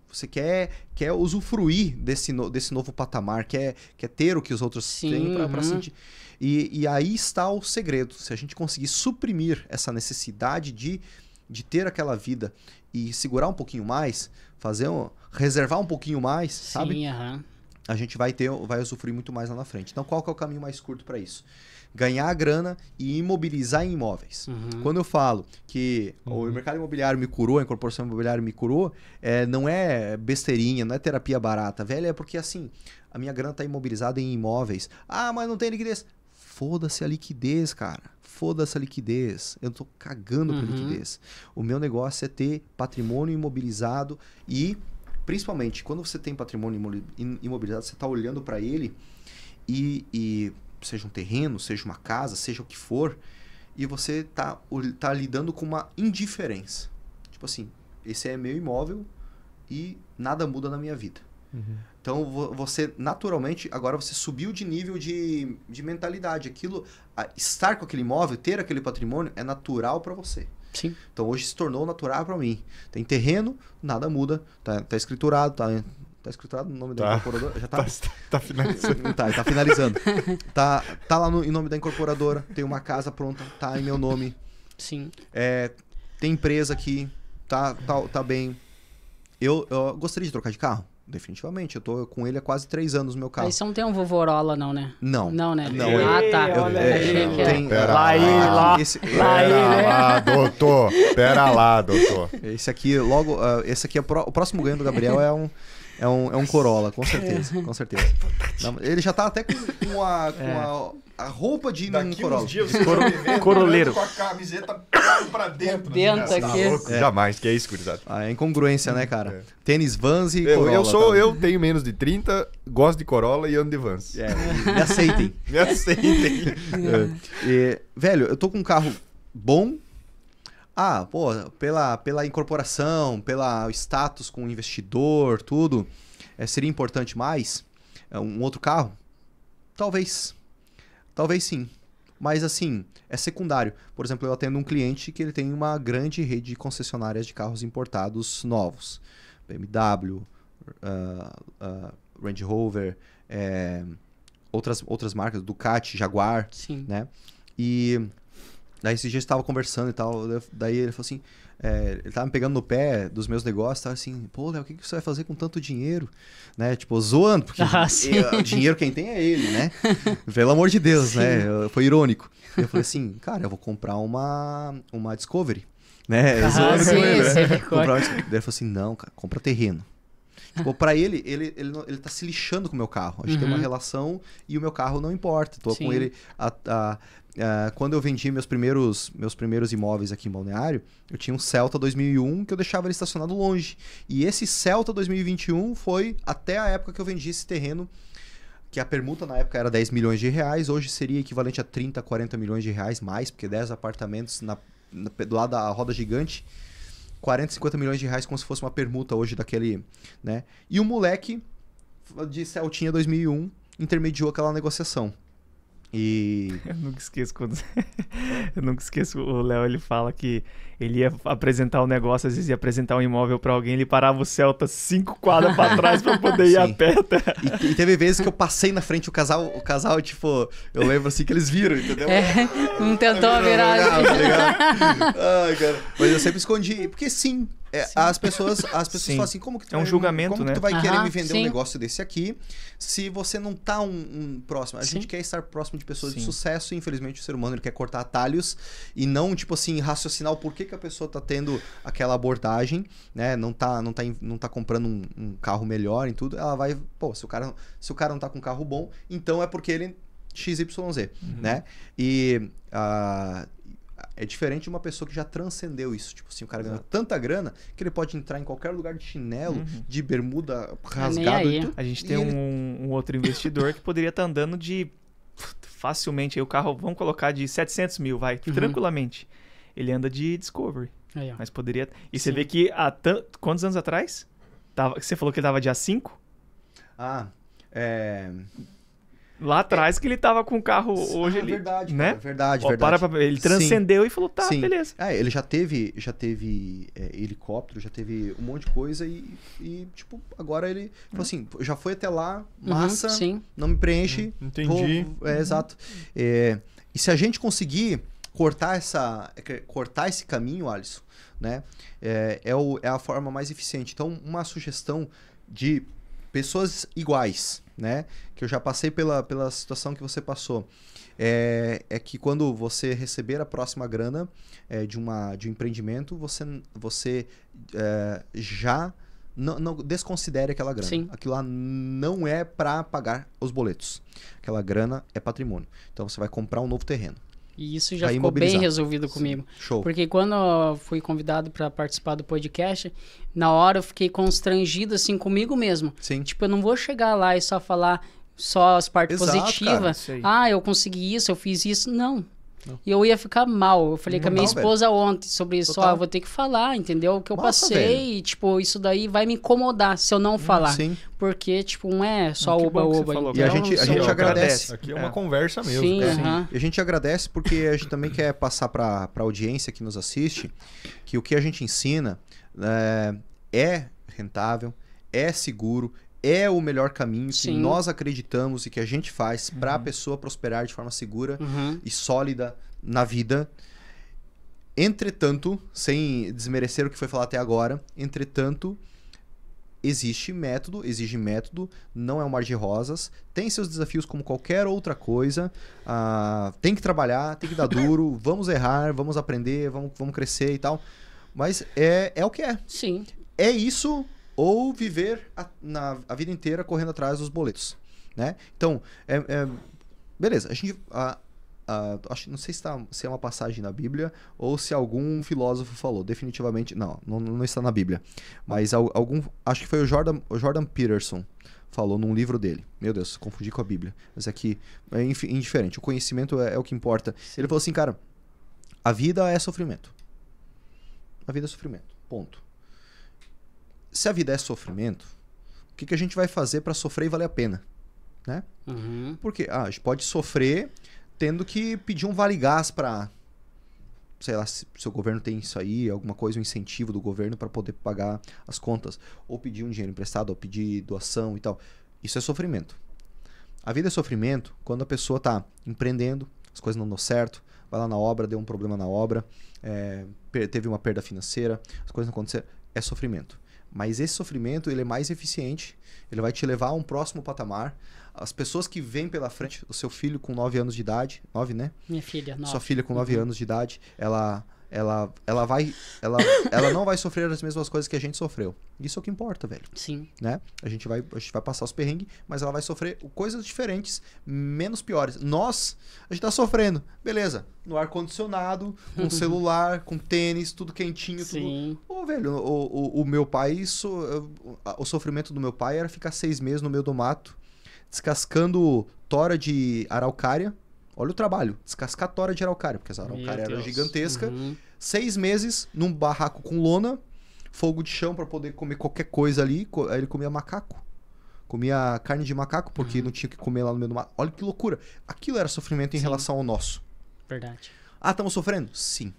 [SPEAKER 1] você quer usufruir desse novo patamar, quer ter o que os outros têm pra sentir. E aí está o segredo, se a gente conseguir suprimir essa necessidade de ter aquela vida e segurar um pouquinho mais, reservar um pouquinho mais, sabe?
[SPEAKER 2] Sim,
[SPEAKER 1] a gente vai usufruir muito mais lá na frente. Então qual que é o caminho mais curto para isso? Ganhar a grana e imobilizar em imóveis. Quando eu falo que o mercado imobiliário me curou, a incorporação imobiliária me curou, não é besteirinha, não é terapia barata, velho, é porque assim, a minha grana está imobilizada em imóveis. Ah, mas não tem liquidez. Foda-se a liquidez, cara. Foda-se a liquidez. Eu tô cagando por liquidez. O meu negócio é ter patrimônio imobilizado e, principalmente, quando você tem patrimônio imobilizado, você tá olhando para ele e seja um terreno, seja uma casa, seja o que for, e você tá lidando com uma indiferença. Tipo assim, esse é meu imóvel e nada muda na minha vida. Então, você, naturalmente, agora você subiu de nível de mentalidade. Estar com aquele imóvel, ter aquele patrimônio, é natural para você.
[SPEAKER 2] Sim.
[SPEAKER 1] Então, hoje se tornou natural para mim. Tem terreno, nada muda. Tá escriturado, tá escriturado no nome da incorporadora? Já
[SPEAKER 3] tá finalizando.
[SPEAKER 1] Tá finalizando. Tá lá em nome da incorporadora, tem uma casa pronta, tá em meu nome.
[SPEAKER 2] Sim.
[SPEAKER 1] Tem empresa aqui, tá bem. Eu gostaria de trocar de carro? Definitivamente. Eu tô com ele há quase 3 anos no meu carro.
[SPEAKER 2] Aí você não tem um Vovorola, não, né?
[SPEAKER 1] Não.
[SPEAKER 2] Não, né?
[SPEAKER 1] Não.
[SPEAKER 2] Tá.
[SPEAKER 3] Pera lá, doutor.
[SPEAKER 1] Esse aqui, o próximo ganho do Gabriel é um Corolla, com certeza. Com certeza. Ele já tá até com a roupa de um Corolla.
[SPEAKER 4] Coroleiro.
[SPEAKER 3] Com a camiseta pra dentro.
[SPEAKER 2] Aqui.
[SPEAKER 3] Jamais, que é isso, gurizada.
[SPEAKER 1] É incongruência, né, cara? Tênis Vans e Corolla.
[SPEAKER 3] Eu tenho menos de 30, gosto de Corolla e ando de Vans.
[SPEAKER 1] Me aceitem.
[SPEAKER 3] Me aceitem.
[SPEAKER 1] Velho, eu tô com um carro bom. Pela incorporação, pelo status com o investidor, tudo, seria importante mais um outro carro? Talvez sim. Mas assim, é secundário. Por exemplo, eu atendo um cliente que ele tem uma grande rede de concessionárias de carros importados novos. BMW, Range Rover, outras marcas, Ducati, Jaguar.
[SPEAKER 2] Sim.
[SPEAKER 1] Né? E daí esses dias estava conversando e tal, daí ele falou assim, ele tava me pegando no pé dos meus negócios, tava assim, pô, Léo, o que você vai fazer com tanto dinheiro? Né? Tipo, zoando, porque o dinheiro quem tem é ele, né? Pelo amor de Deus, sim, né? Foi irônico. Eu falei assim, cara, eu vou comprar uma Discovery, né? Zoando com ele, né? Daí ele falou assim, não, cara, compra terreno. Tipo, pra ele tá se lixando com o meu carro. A gente tem uma relação e o meu carro não importa. Tô com ele... quando eu vendi meus primeiros imóveis aqui em Balneário, eu tinha um Celta 2001 que eu deixava ele estacionado longe. E esse Celta 2021 foi até a época que eu vendi esse terreno, que a permuta na época era 10 milhões de reais, hoje seria equivalente a 30, 40 milhões de reais mais, porque 10 apartamentos do lado da roda gigante, 40, 50 milhões de reais como se fosse uma permuta hoje daquele, né? E o moleque de Celtinha 2001 intermediou aquela negociação. E...
[SPEAKER 4] Eu nunca esqueço o Léo, ele fala que ele ia apresentar um negócio, às vezes ia apresentar um imóvel pra alguém, ele parava o Celta 5 quadras pra trás pra poder ir a pé.
[SPEAKER 1] E teve vezes que eu passei na frente, o casal, tipo, eu lembro assim que eles viram, entendeu?
[SPEAKER 2] Não tentou a viragem.
[SPEAKER 1] Ai, cara. Mas eu sempre escondi, porque sim, as pessoas falam assim, como que tu
[SPEAKER 4] é um julgamento,
[SPEAKER 1] como
[SPEAKER 4] né?
[SPEAKER 1] que tu vai querer me vender um negócio desse aqui se você não tá próximo? A gente quer estar próximo de pessoas de sucesso e infelizmente o ser humano ele quer cortar atalhos e não, tipo assim, raciocinar o porquê que a pessoa tá tendo aquela abordagem, né? Não tá comprando um carro melhor em tudo. Ela vai, pô, se o cara não tá com um carro bom, então é porque ele XYZ, né? E é diferente de uma pessoa que já transcendeu isso. Tipo assim, o cara ganha tanta grana que ele pode entrar em qualquer lugar de chinelo, de bermuda rasgado.
[SPEAKER 4] A gente tem um outro investidor que poderia estar andando de facilmente, aí o carro, vamos colocar de 700 mil, vai, tranquilamente. Ele anda de Discovery.
[SPEAKER 2] Aí,
[SPEAKER 4] mas poderia... E você vê que quantos anos atrás? Você falou que ele tava dia 5? Lá atrás que ele tava com o carro hoje.
[SPEAKER 1] Verdade,
[SPEAKER 4] né?
[SPEAKER 1] Verdade.
[SPEAKER 4] Ele transcendeu e falou, beleza.
[SPEAKER 1] Ele já teve helicóptero, já teve um monte de coisa e tipo, agora ele falou assim, já foi até lá, massa, não me preenche.
[SPEAKER 3] Entendi.
[SPEAKER 1] Exato. E se a gente conseguir cortar esse caminho, Alisson, né? É a forma mais eficiente. Então, uma sugestão de pessoas iguais, né? Que eu já passei pela situação que você passou. É que quando você receber a próxima grana de um empreendimento, você já não desconsidere aquela grana.
[SPEAKER 2] Sim.
[SPEAKER 1] Aquilo lá não é para pagar os boletos. Aquela grana é patrimônio. Então você vai comprar um novo terreno.
[SPEAKER 2] E isso já ficou bem resolvido comigo.
[SPEAKER 1] Show.
[SPEAKER 2] Porque quando eu fui convidado para participar do podcast, na hora eu fiquei constrangido assim comigo mesmo.
[SPEAKER 1] Sim.
[SPEAKER 2] Tipo, eu não vou chegar lá e só falar só as partes positivas. Eu consegui isso, eu fiz isso. Não. E eu ia ficar mal. Eu falei com a minha esposa ontem sobre isso. Ó, eu vou ter que falar, entendeu? O que eu passei. E, tipo, isso daí vai me incomodar se eu não falar.
[SPEAKER 1] Sim.
[SPEAKER 2] Porque, tipo, não é só oba-oba.
[SPEAKER 1] E a gente agradece.
[SPEAKER 3] Aqui é uma conversa mesmo.
[SPEAKER 2] Sim,
[SPEAKER 1] E a gente agradece porque a gente também quer passar para a audiência que nos assiste que o que a gente ensina é rentável, é seguro, é o melhor caminho que nós acreditamos e que a gente faz para a pessoa prosperar de forma segura e sólida na vida. Entretanto, sem desmerecer o que foi falado até agora, exige método, não é um mar de rosas, tem seus desafios como qualquer outra coisa, tem que trabalhar, tem que dar duro, vamos errar, vamos aprender, vamos crescer e tal, mas é o que é.
[SPEAKER 2] Sim.
[SPEAKER 1] É isso ou viver a vida inteira correndo atrás dos boletos, né? Então, beleza, a gente... não sei se é uma passagem na Bíblia ou se algum filósofo falou. Definitivamente, não está na Bíblia. Mas acho que foi o Jordan Peterson falou num livro dele. Meu Deus, confundi com a Bíblia. Mas aqui é indiferente. O conhecimento é o que importa. Sim. Ele falou assim, cara, a vida é sofrimento. A vida é sofrimento. Ponto. Se a vida é sofrimento, o que a gente vai fazer para sofrer e valer a pena? Né? Porque a gente pode sofrer tendo que pedir um vale-gás para, sei lá, se o governo tem isso aí, alguma coisa, um incentivo do governo para poder pagar as contas. Ou pedir um dinheiro emprestado, ou pedir doação e tal. Isso é sofrimento. A vida é sofrimento quando a pessoa está empreendendo, as coisas não dão certo, vai lá na obra, deu um problema na obra, teve uma perda financeira, as coisas não aconteceram. É sofrimento. Mas esse sofrimento ele é mais eficiente, ele vai te levar a um próximo patamar. As pessoas que vêm pela frente, o seu filho com 9 anos de idade, 9, né?
[SPEAKER 2] Minha filha, 9.
[SPEAKER 1] Sua filha com 9 anos de idade, ela não vai sofrer as mesmas coisas que a gente sofreu. Isso é o que importa, velho.
[SPEAKER 2] Sim.
[SPEAKER 1] Né? A gente vai passar os perrengues, mas ela vai sofrer coisas diferentes, menos piores. A gente tá sofrendo, beleza, no ar-condicionado, com celular, com tênis, tudo quentinho,
[SPEAKER 2] Sim.
[SPEAKER 1] tudo. Velho, o meu pai, o sofrimento do meu pai era ficar 6 meses no meio do mato, descascando tora de araucária. Olha o trabalho, descascar tora de araucária, porque essa araucária era gigantesca. 6 meses num barraco com lona, fogo de chão para poder comer qualquer coisa ali. Aí ele comia macaco. Comia carne de macaco, porque não tinha que comer lá no meio do mato. Olha que loucura. Aquilo era sofrimento em relação ao nosso.
[SPEAKER 2] Verdade.
[SPEAKER 1] Estamos sofrendo? Sim.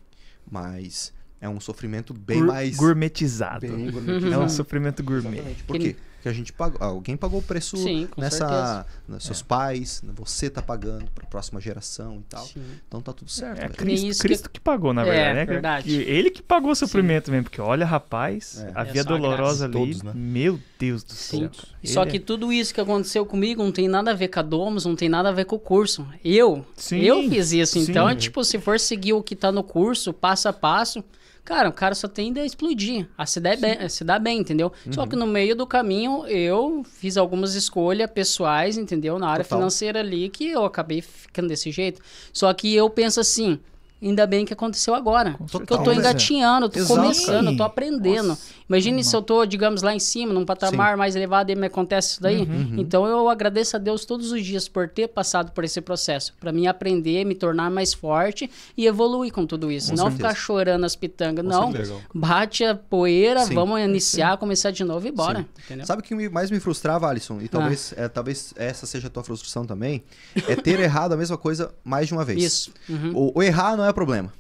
[SPEAKER 1] Mas é um sofrimento bem mais...
[SPEAKER 4] Gourmetizado.
[SPEAKER 1] Bem gourmetizado.
[SPEAKER 4] É um sofrimento gourmet.
[SPEAKER 1] Exatamente. Por quê? Porque a gente pagou, alguém pagou o preço nessa... Seus pais, você tá pagando para a próxima geração e tal. Sim. Então tá tudo certo.
[SPEAKER 4] É Cristo que pagou, na verdade. Né?
[SPEAKER 2] Verdade.
[SPEAKER 4] Ele que pagou o sofrimento mesmo. Porque olha, rapaz, a via dolorosa ali,
[SPEAKER 3] todos, né?
[SPEAKER 4] meu Deus do céu.
[SPEAKER 2] Só que tudo isso que aconteceu comigo não tem nada a ver com a Domus, não tem nada a ver com o curso. Eu fiz isso. Então, tipo, se for seguir o que tá no curso, passo a passo... Cara, o cara só tende a explodir, a se dar bem, entendeu? Só que no meio do caminho eu fiz algumas escolhas pessoais, entendeu? Na área financeira ali que eu acabei ficando desse jeito. Só que eu penso assim, ainda bem que aconteceu agora. Porque eu tô engatinhando, tô começando, tô aprendendo. Imagine se eu tô, digamos, lá em cima, num patamar mais elevado e me acontece isso daí. Então eu agradeço a Deus todos os dias por ter passado por esse processo. Pra mim aprender, me tornar mais forte e evoluir com tudo isso. Não ficar chorando as pitangas. Não, bate a poeira, vamos iniciar, começar de novo e bora.
[SPEAKER 1] Sabe o que mais me frustrava, Alisson? E talvez essa seja a tua frustração também. É ter errado a mesma coisa mais de uma vez.
[SPEAKER 2] Isso.
[SPEAKER 1] O errar não é problema.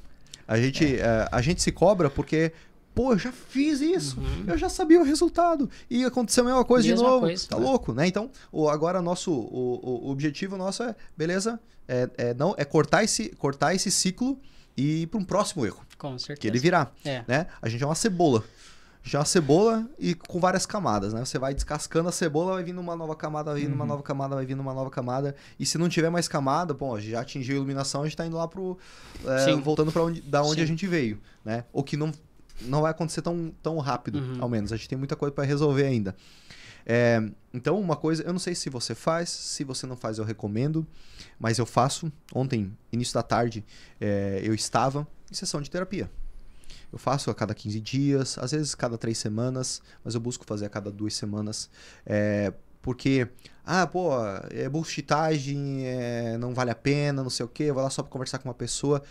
[SPEAKER 1] A gente se cobra porque... Pô, eu já fiz isso, eu já sabia o resultado e aconteceu a mesma coisa de novo, tá louco, né? Então, agora o objetivo nosso é, beleza, cortar esse ciclo e ir para um próximo erro.
[SPEAKER 2] Com certeza.
[SPEAKER 1] Que ele virá, né? A gente é uma cebola. E com várias camadas, né? Você vai descascando a cebola, vai vindo uma nova camada, vai vindo uma nova camada, vai vindo uma nova camada. E se não tiver mais camada, bom, já atingiu a iluminação, a gente tá indo lá voltando para onde a gente veio, né? Ou que não vai acontecer tão rápido, ao menos. A gente tem muita coisa para resolver ainda. Então, uma coisa... Eu não sei se você faz. Se você não faz, eu recomendo. Mas eu faço. Ontem, início da tarde, eu estava em sessão de terapia. Eu faço a cada 15 dias, às vezes cada 3 semanas. Mas eu busco fazer a cada 2 semanas. Porque, é bullshitagem, não vale a pena, não sei o quê, eu vou lá só pra conversar com uma pessoa.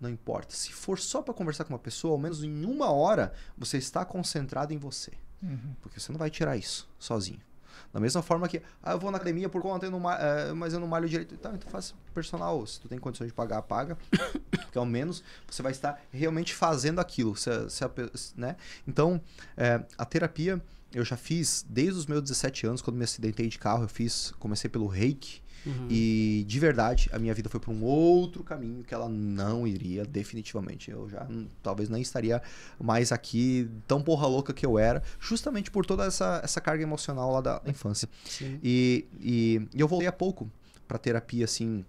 [SPEAKER 1] Não importa. Se for só pra conversar com uma pessoa, ao menos em 1 hora, você está concentrado em você. Porque você não vai tirar isso sozinho. Da mesma forma que, eu vou na academia por conta, mas eu não malho direito. Então faz personal. Se tu tem condições de pagar, paga. Porque ao menos você vai estar realmente fazendo aquilo. Né? Então, a terapia eu já fiz desde os meus 17 anos, quando me acidentei de carro. Comecei pelo Reiki. E de verdade, a minha vida foi para um outro caminho que ela não iria, definitivamente. Eu já talvez nem estaria mais aqui, tão porra louca que eu era, justamente por toda essa carga emocional lá da infância. E eu voltei há pouco para terapia, assim.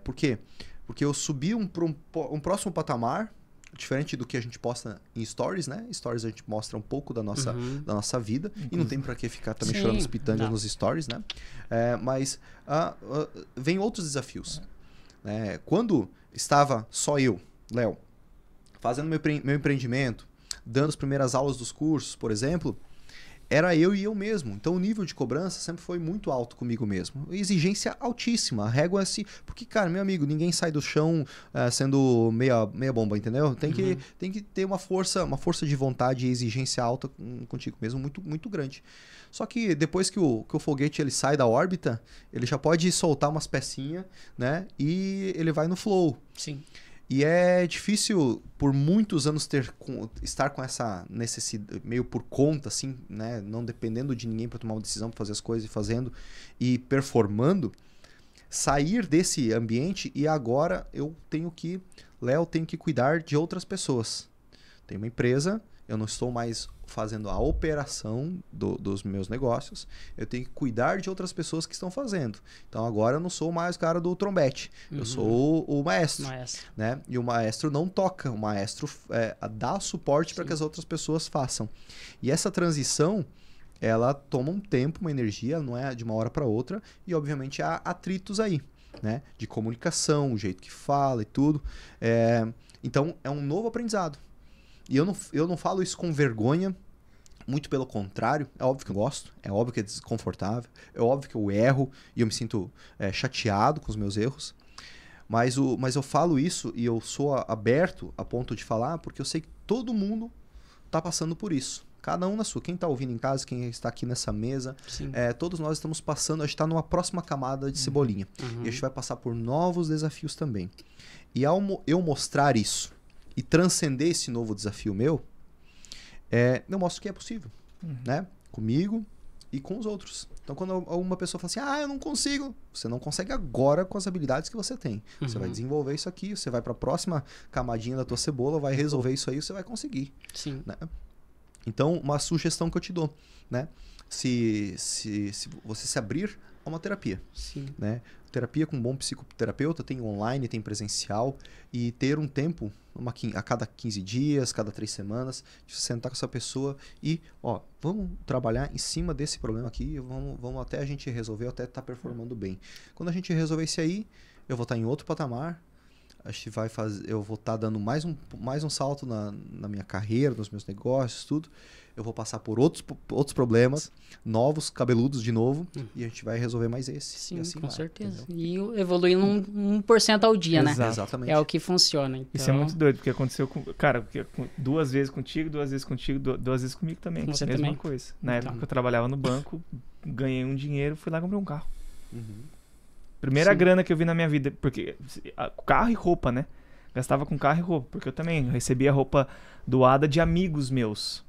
[SPEAKER 1] Por quê? Porque eu subi para um próximo patamar, diferente do que a gente posta em stories, né? Stories a gente mostra um pouco da nossa vida. E não tem pra que ficar também chorando as pitangas nos stories, né? Mas vem outros desafios. Quando estava só eu, Léo, fazendo meu empreendimento, dando as primeiras aulas dos cursos, por exemplo, era eu e eu mesmo. Então o nível de cobrança sempre foi muito alto comigo mesmo. Exigência altíssima. A régua é assim. Porque, cara, meu amigo, ninguém sai do chão sendo meia bomba, entendeu? Tem que ter uma força de vontade e exigência alta contigo mesmo muito, muito grande. Só que depois que o foguete ele sai da órbita, ele já pode soltar umas pecinhas, né? E ele vai no flow.
[SPEAKER 2] Sim.
[SPEAKER 1] E é difícil, por muitos anos, estar com essa necessidade, meio por conta, assim, né? Não dependendo de ninguém para tomar uma decisão, para fazer as coisas e fazendo e performando, sair desse ambiente e agora Léo, tenho que cuidar de outras pessoas. Tenho uma empresa, eu não estou mais fazendo a operação dos meus negócios, eu tenho que cuidar de outras pessoas que estão fazendo. Então agora eu não sou mais o cara do trombete, eu sou o maestro. Né? E o maestro não toca, o maestro dá suporte para que as outras pessoas façam. E essa transição, ela toma um tempo, uma energia, não é de uma hora para outra, e obviamente há atritos aí, né? De comunicação, o jeito que fala e tudo. Então é um novo aprendizado. E eu não falo isso com vergonha, muito pelo contrário. É óbvio que eu gosto, é óbvio que é desconfortável, é óbvio que eu erro e eu me sinto chateado com os meus erros. Mas eu falo isso e eu sou aberto a ponto de falar porque eu sei que todo mundo está passando por isso. Cada um na sua. Quem está ouvindo em casa, quem está aqui nessa mesa, todos nós estamos passando, a gente está numa próxima camada de cebolinha. E a gente vai passar por novos desafios também. E ao eu mostrar isso, e transcender esse novo desafio meu, eu mostro que é possível, né? Comigo e com os outros. Então, quando uma pessoa fala assim, eu não consigo, você não consegue agora com as habilidades que você tem. Você vai desenvolver isso aqui, você vai para a próxima camadinha da tua cebola, vai resolver isso aí, você vai conseguir.
[SPEAKER 2] Sim.
[SPEAKER 1] Né? Então, uma sugestão que eu te dou, né? Se você se abrir a uma terapia, né? Terapia com um bom psicoterapeuta, tem online, tem presencial, e ter um tempo, a cada 15 dias, cada 3 semanas, de sentar com essa pessoa e, vamos trabalhar em cima desse problema aqui, vamos até a gente resolver, até estar performando bem. Quando a gente resolver isso aí, eu vou estar em outro patamar, eu vou estar dando mais um salto na minha carreira, nos meus negócios, tudo. Eu vou passar por outros problemas, novos, cabeludos de novo, e a gente vai resolver mais esse.
[SPEAKER 2] Sim,
[SPEAKER 1] assim
[SPEAKER 2] com certeza. Entendeu? E evoluindo 1% ao dia, né?
[SPEAKER 1] Exatamente.
[SPEAKER 2] É o que funciona. Então...
[SPEAKER 4] Isso é muito doido, porque aconteceu com... Cara, 2 vezes contigo, 2 vezes contigo, 2 vezes comigo também.
[SPEAKER 2] Você
[SPEAKER 4] mesma
[SPEAKER 2] também?
[SPEAKER 4] coisa. Na época que eu trabalhava no banco, ganhei um dinheiro, fui lá e comprei um carro. Primeira grana que eu vi na minha vida, porque carro e roupa, né? Gastava com carro e roupa, porque eu também recebia roupa doada de amigos meus.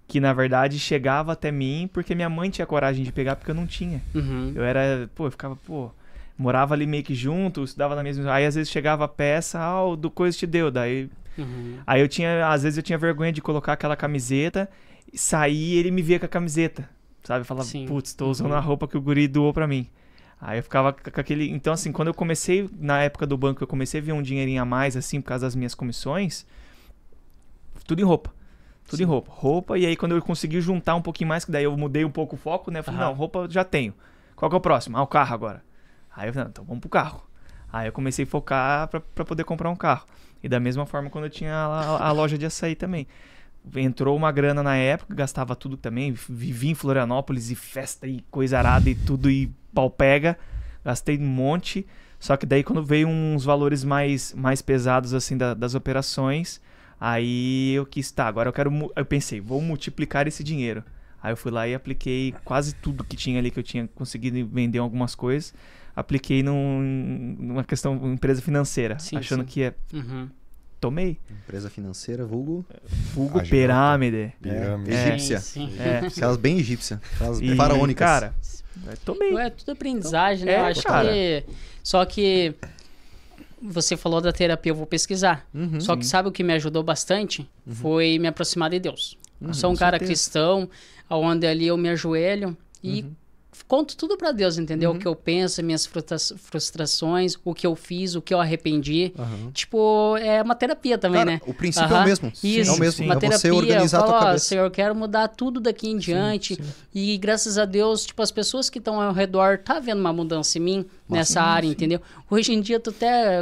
[SPEAKER 4] Que, na verdade, chegava até mim porque minha mãe tinha coragem de pegar, porque eu não tinha. Eu era, eu ficava, morava ali meio que junto, estudava na mesma... Aí, às vezes, chegava a peça, do coisa te deu, daí... Aí, às vezes, eu tinha vergonha de colocar aquela camiseta, sair e ele me via com a camiseta, sabe? Falava, putz, tô usando a roupa que o guri doou pra mim. Aí eu ficava com aquele... Então, assim, quando eu comecei, na época do banco, eu comecei a ver um dinheirinho a mais, assim, por causa das minhas comissões, tudo em roupa. Tudo em roupa. Roupa, e aí quando eu consegui juntar um pouquinho mais, que daí eu mudei um pouco o foco, né? Eu falei, não, roupa já tenho. Qual que é o próximo? O carro agora. Aí eu falei, então vamos pro carro. Aí eu comecei a focar pra poder comprar um carro. E da mesma forma quando eu tinha a loja de açaí também. entrou uma grana na época, gastava tudo também, vivi em Florianópolis e festa e coisa arada e tudo e pau pega, gastei um monte, só que daí quando veio uns valores mais pesados assim das operações, aí eu quis, agora eu pensei, vou multiplicar esse dinheiro. Aí eu fui lá e apliquei quase tudo que tinha ali, que eu tinha conseguido vender algumas coisas, apliquei numa questão, empresa financeira,
[SPEAKER 2] sim,
[SPEAKER 4] achando que ia... Tomei.
[SPEAKER 1] Empresa financeira, vulgo
[SPEAKER 4] pirâmide.
[SPEAKER 1] Egípcia.
[SPEAKER 2] Sim.
[SPEAKER 1] Aquelas bem egípcias. Aquelas faraônicas.
[SPEAKER 4] Cara, tomei.
[SPEAKER 2] É tudo aprendizagem, né? Eu acho que... Só que você falou da terapia, eu vou pesquisar. Só que sabe o que me ajudou bastante? Foi me aproximar de Deus. Eu sou um cara cristão, onde ali eu me ajoelho e... conto tudo pra Deus, entendeu? O que eu penso, minhas frustrações, o que eu fiz, o que eu arrependi. Tipo, é uma terapia também,
[SPEAKER 1] cara,
[SPEAKER 2] né?
[SPEAKER 1] O princípio é o mesmo.
[SPEAKER 2] Isso,
[SPEAKER 1] é o mesmo.
[SPEAKER 2] Uma
[SPEAKER 1] é
[SPEAKER 2] terapia,
[SPEAKER 1] você organizar a tua cabeça.
[SPEAKER 2] Senhor, eu quero mudar tudo daqui em diante. E graças a Deus, tipo, as pessoas que estão ao redor tá vendo uma mudança em mim nessa área, entendeu? Hoje em dia,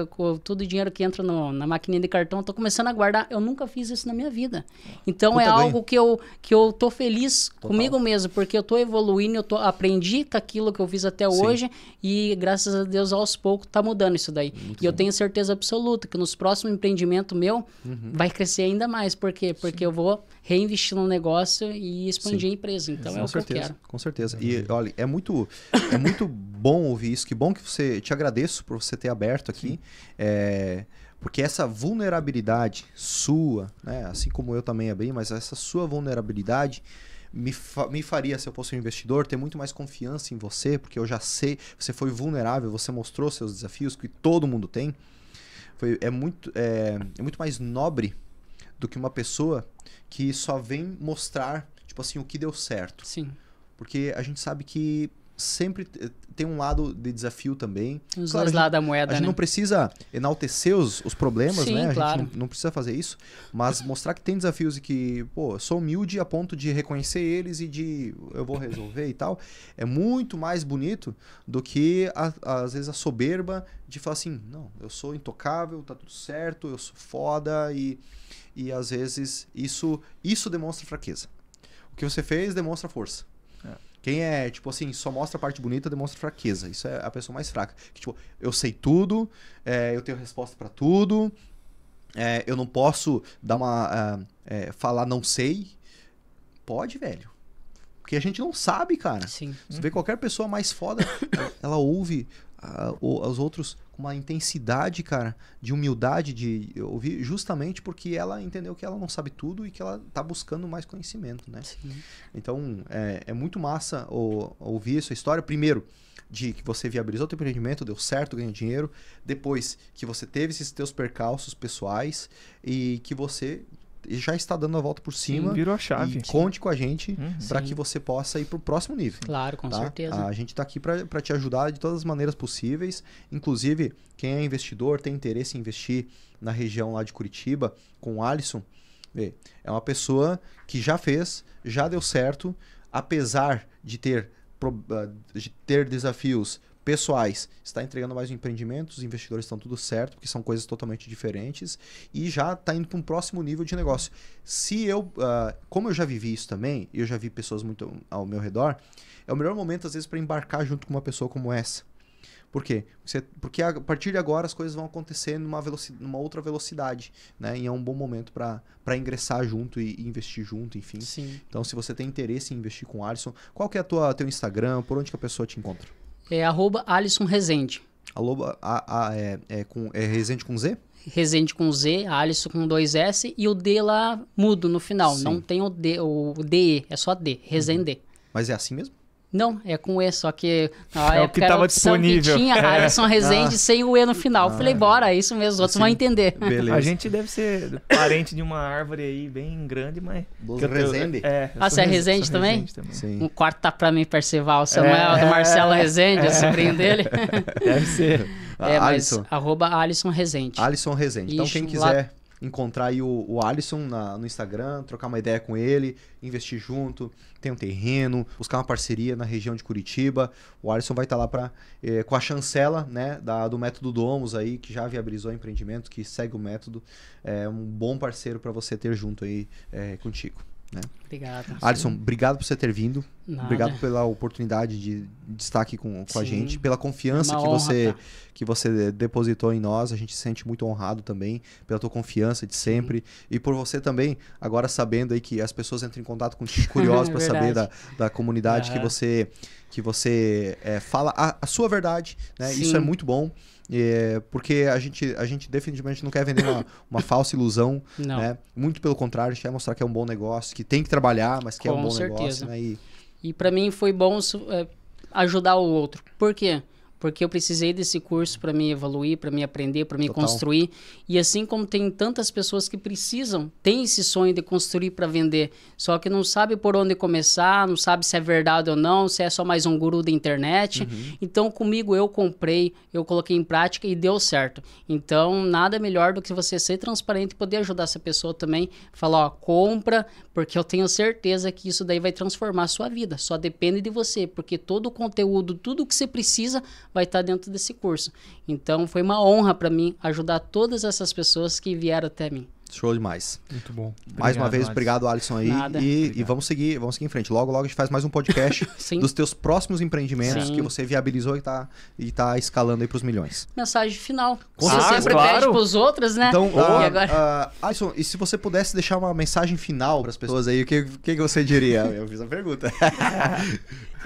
[SPEAKER 2] com todo o dinheiro que entra na maquininha de cartão, eu tô começando a guardar. Eu nunca fiz isso na minha vida. Então, é algo que eu tô feliz comigo mesmo, porque eu tô evoluindo, aprendi com aquilo que eu fiz até hoje e graças a Deus aos poucos tá mudando isso daí. Eu tenho certeza absoluta que nos próximos empreendimentos meu vai crescer ainda mais. Por quê? Porque eu vou reinvestir no negócio e expandir a empresa. Então é o que eu quero.
[SPEAKER 1] Com certeza. E olha, é muito bom ouvir isso. Que bom que te agradeço por você ter aberto aqui. Porque essa vulnerabilidade sua, né, assim como eu também abri, mas essa sua vulnerabilidade me faria, se eu fosse um investidor, ter muito mais confiança em você, porque eu já sei, você foi vulnerável, você mostrou seus desafios, que todo mundo tem. É muito mais nobre do que uma pessoa que só vem mostrar, tipo assim, o que deu certo.
[SPEAKER 2] Sim.
[SPEAKER 1] Porque a gente sabe que sempre tem um lado de desafio também.
[SPEAKER 2] Os dois lados da moeda,
[SPEAKER 1] A gente não precisa enaltecer os problemas,
[SPEAKER 2] sim,
[SPEAKER 1] né? A
[SPEAKER 2] claro.
[SPEAKER 1] gente não precisa fazer isso, mas mostrar que tem desafios e que, eu sou humilde a ponto de reconhecer eles e eu vou resolver e tal. É muito mais bonito do que, às vezes, a soberba de falar assim, não, eu sou intocável, tá tudo certo, eu sou foda e às vezes, isso demonstra fraqueza. O que você fez demonstra força. Quem é, tipo assim, só mostra a parte bonita, demonstra fraqueza. Isso é a pessoa mais fraca. Que, tipo, eu sei tudo, eu tenho resposta pra tudo, eu não posso falar não sei. Pode, velho. Porque a gente não sabe, cara.
[SPEAKER 2] Sim.
[SPEAKER 1] Você vê qualquer pessoa mais foda, ela ouve os outros com uma intensidade, cara, de humildade, de ouvir, justamente porque ela entendeu que ela não sabe tudo e que ela tá buscando mais conhecimento, né?
[SPEAKER 2] Sim.
[SPEAKER 1] Então, é muito massa ouvir essa história. Primeiro, de que você viabilizou o teu empreendimento, deu certo, ganhou dinheiro. Depois, que você teve esses teus percalços pessoais e que você já está dando a volta por cima.
[SPEAKER 4] Sim, virou a chave.
[SPEAKER 1] E conte com a gente para que você possa ir para o próximo nível.
[SPEAKER 2] Claro, com certeza.
[SPEAKER 1] A gente está aqui para te ajudar de todas as maneiras possíveis. Inclusive, quem é investidor, tem interesse em investir na região lá de Curitiba, com o Alisson, é uma pessoa que já fez, já deu certo, apesar de ter desafios pessoais, está entregando mais um empreendimento, os investidores estão tudo certo, porque são coisas totalmente diferentes, e já está indo para um próximo nível de negócio. Como eu já vivi isso também, e eu já vi pessoas muito ao meu redor, é o melhor momento, às vezes, para embarcar junto com uma pessoa como essa. Por quê? Porque a partir de agora as coisas vão acontecer numa outra velocidade, né? E é um bom momento para ingressar junto e investir junto, enfim.
[SPEAKER 2] Sim.
[SPEAKER 1] Então, se você tem interesse em investir com o Alisson, qual que é teu Instagram, por onde que a pessoa te encontra?
[SPEAKER 2] É @Alisson Rezende.
[SPEAKER 1] Rezende com Z?
[SPEAKER 2] Rezende com Z, Alisson com 2 S e o D lá mudo no final. Sim. Não tem o DE, é só D, Rezende.
[SPEAKER 1] Mas é assim mesmo?
[SPEAKER 2] Não, é com E, só que
[SPEAKER 4] é o que estava disponível.
[SPEAKER 2] Que tinha Alisson Rezende sem o E no final. Falei, bora, é isso mesmo, os outros vão entender.
[SPEAKER 1] Beleza.
[SPEAKER 4] A gente deve ser parente de uma árvore aí bem grande, mas...
[SPEAKER 1] Dos Rezende?
[SPEAKER 2] Você é Rezende também?
[SPEAKER 1] Sim.
[SPEAKER 2] Um quarto tá pra mim, Percival. Samuel, do Marcelo Rezende, o sobrinho dele.
[SPEAKER 4] Deve ser.
[SPEAKER 2] Mas @Alisson Rezende.
[SPEAKER 1] Alisson Rezende. Então, quem quiser encontrar aí o Alisson no Instagram, trocar uma ideia com ele, investir junto, tem um terreno, buscar uma parceria na região de Curitiba. O Alisson vai estar lá com a chancela, né, do Método Domus aí, que já viabilizou empreendimento, que segue o método. É um bom parceiro para você ter junto aí contigo. Né?
[SPEAKER 2] Obrigado.
[SPEAKER 1] Alisson, obrigado por você ter vindo.
[SPEAKER 2] Nada.
[SPEAKER 1] Obrigado pela oportunidade de estar aqui com a gente, pela confiança que você depositou em nós. A gente se sente muito honrado também pela tua confiança de sempre. E por você também, agora sabendo aí que as pessoas entram em contato contigo curiosos para saber da comunidade que você fala a sua verdade. Né? Isso é muito bom. Porque a gente definitivamente não quer vender uma falsa ilusão, né? Muito pelo contrário, a gente quer mostrar que é um bom negócio, que tem que trabalhar, mas que é um bom negócio, né?
[SPEAKER 2] E para mim foi bom ajudar o outro. Por quê? Porque eu precisei desse curso para me evoluir, para me aprender, para me construir. E assim como tem tantas pessoas que têm esse sonho de construir para vender, só que não sabe por onde começar, não sabe se é verdade ou não, se é só mais um guru da internet. Então comigo eu comprei, eu coloquei em prática e deu certo. Então nada melhor do que você ser transparente e poder ajudar essa pessoa também. Falar, compra, porque eu tenho certeza que isso daí vai transformar a sua vida. Só depende de você, porque todo o conteúdo, tudo que você precisa vai estar dentro desse curso. Então foi uma honra para mim ajudar todas essas pessoas que vieram até mim.
[SPEAKER 1] Show demais.
[SPEAKER 3] Muito bom.
[SPEAKER 1] Mais uma vez, obrigado, Alisson aí. E vamos seguir em frente. Logo a gente faz mais um podcast dos teus próximos empreendimentos que você viabilizou e tá escalando aí pros milhões.
[SPEAKER 2] Mensagem final. Você sempre pede pros outros, né?
[SPEAKER 1] Então, Alisson, e se você pudesse deixar uma mensagem final pras pessoas aí, o que você diria? Eu fiz a pergunta.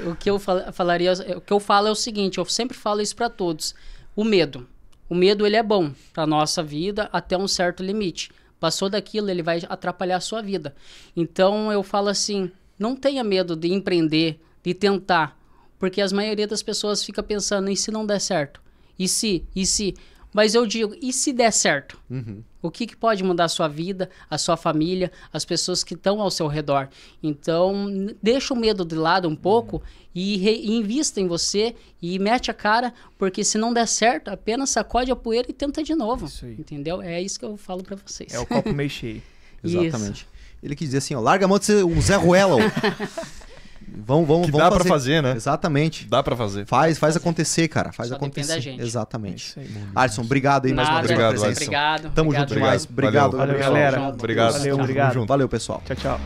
[SPEAKER 2] O que eu falaria, o que eu falo é o seguinte, eu sempre falo isso para todos. O medo. O medo, ele é bom para nossa vida até um certo limite. Passou daquilo, ele vai atrapalhar a sua vida. Então, eu falo assim, não tenha medo de empreender, de tentar. Porque a maioria das pessoas fica pensando, e se não der certo? E se? Mas eu digo, e se der certo? O que pode mudar a sua vida, a sua família, as pessoas que estão ao seu redor? Então, deixa o medo de lado um pouco e invista em você e mete a cara, porque se não der certo, apenas sacode a poeira e tenta de novo. Entendeu? É isso que eu falo pra vocês.
[SPEAKER 4] É o copo meio cheio.
[SPEAKER 1] Exatamente. Ele quis dizer assim, ó, larga a mão de ser um Zé Ruela. Vamos
[SPEAKER 3] dá pra fazer, né?
[SPEAKER 1] Exatamente.
[SPEAKER 3] Dá pra fazer.
[SPEAKER 1] Faz acontecer, cara. Faz acontecer.
[SPEAKER 2] Da gente.
[SPEAKER 1] Exatamente. Alisson, obrigado aí mais uma vez pela presença.
[SPEAKER 2] Obrigado.
[SPEAKER 1] Tamo junto demais. Obrigado,
[SPEAKER 4] galera.
[SPEAKER 3] Obrigado.
[SPEAKER 4] Valeu, obrigado.
[SPEAKER 1] Valeu, pessoal.
[SPEAKER 4] Tchau.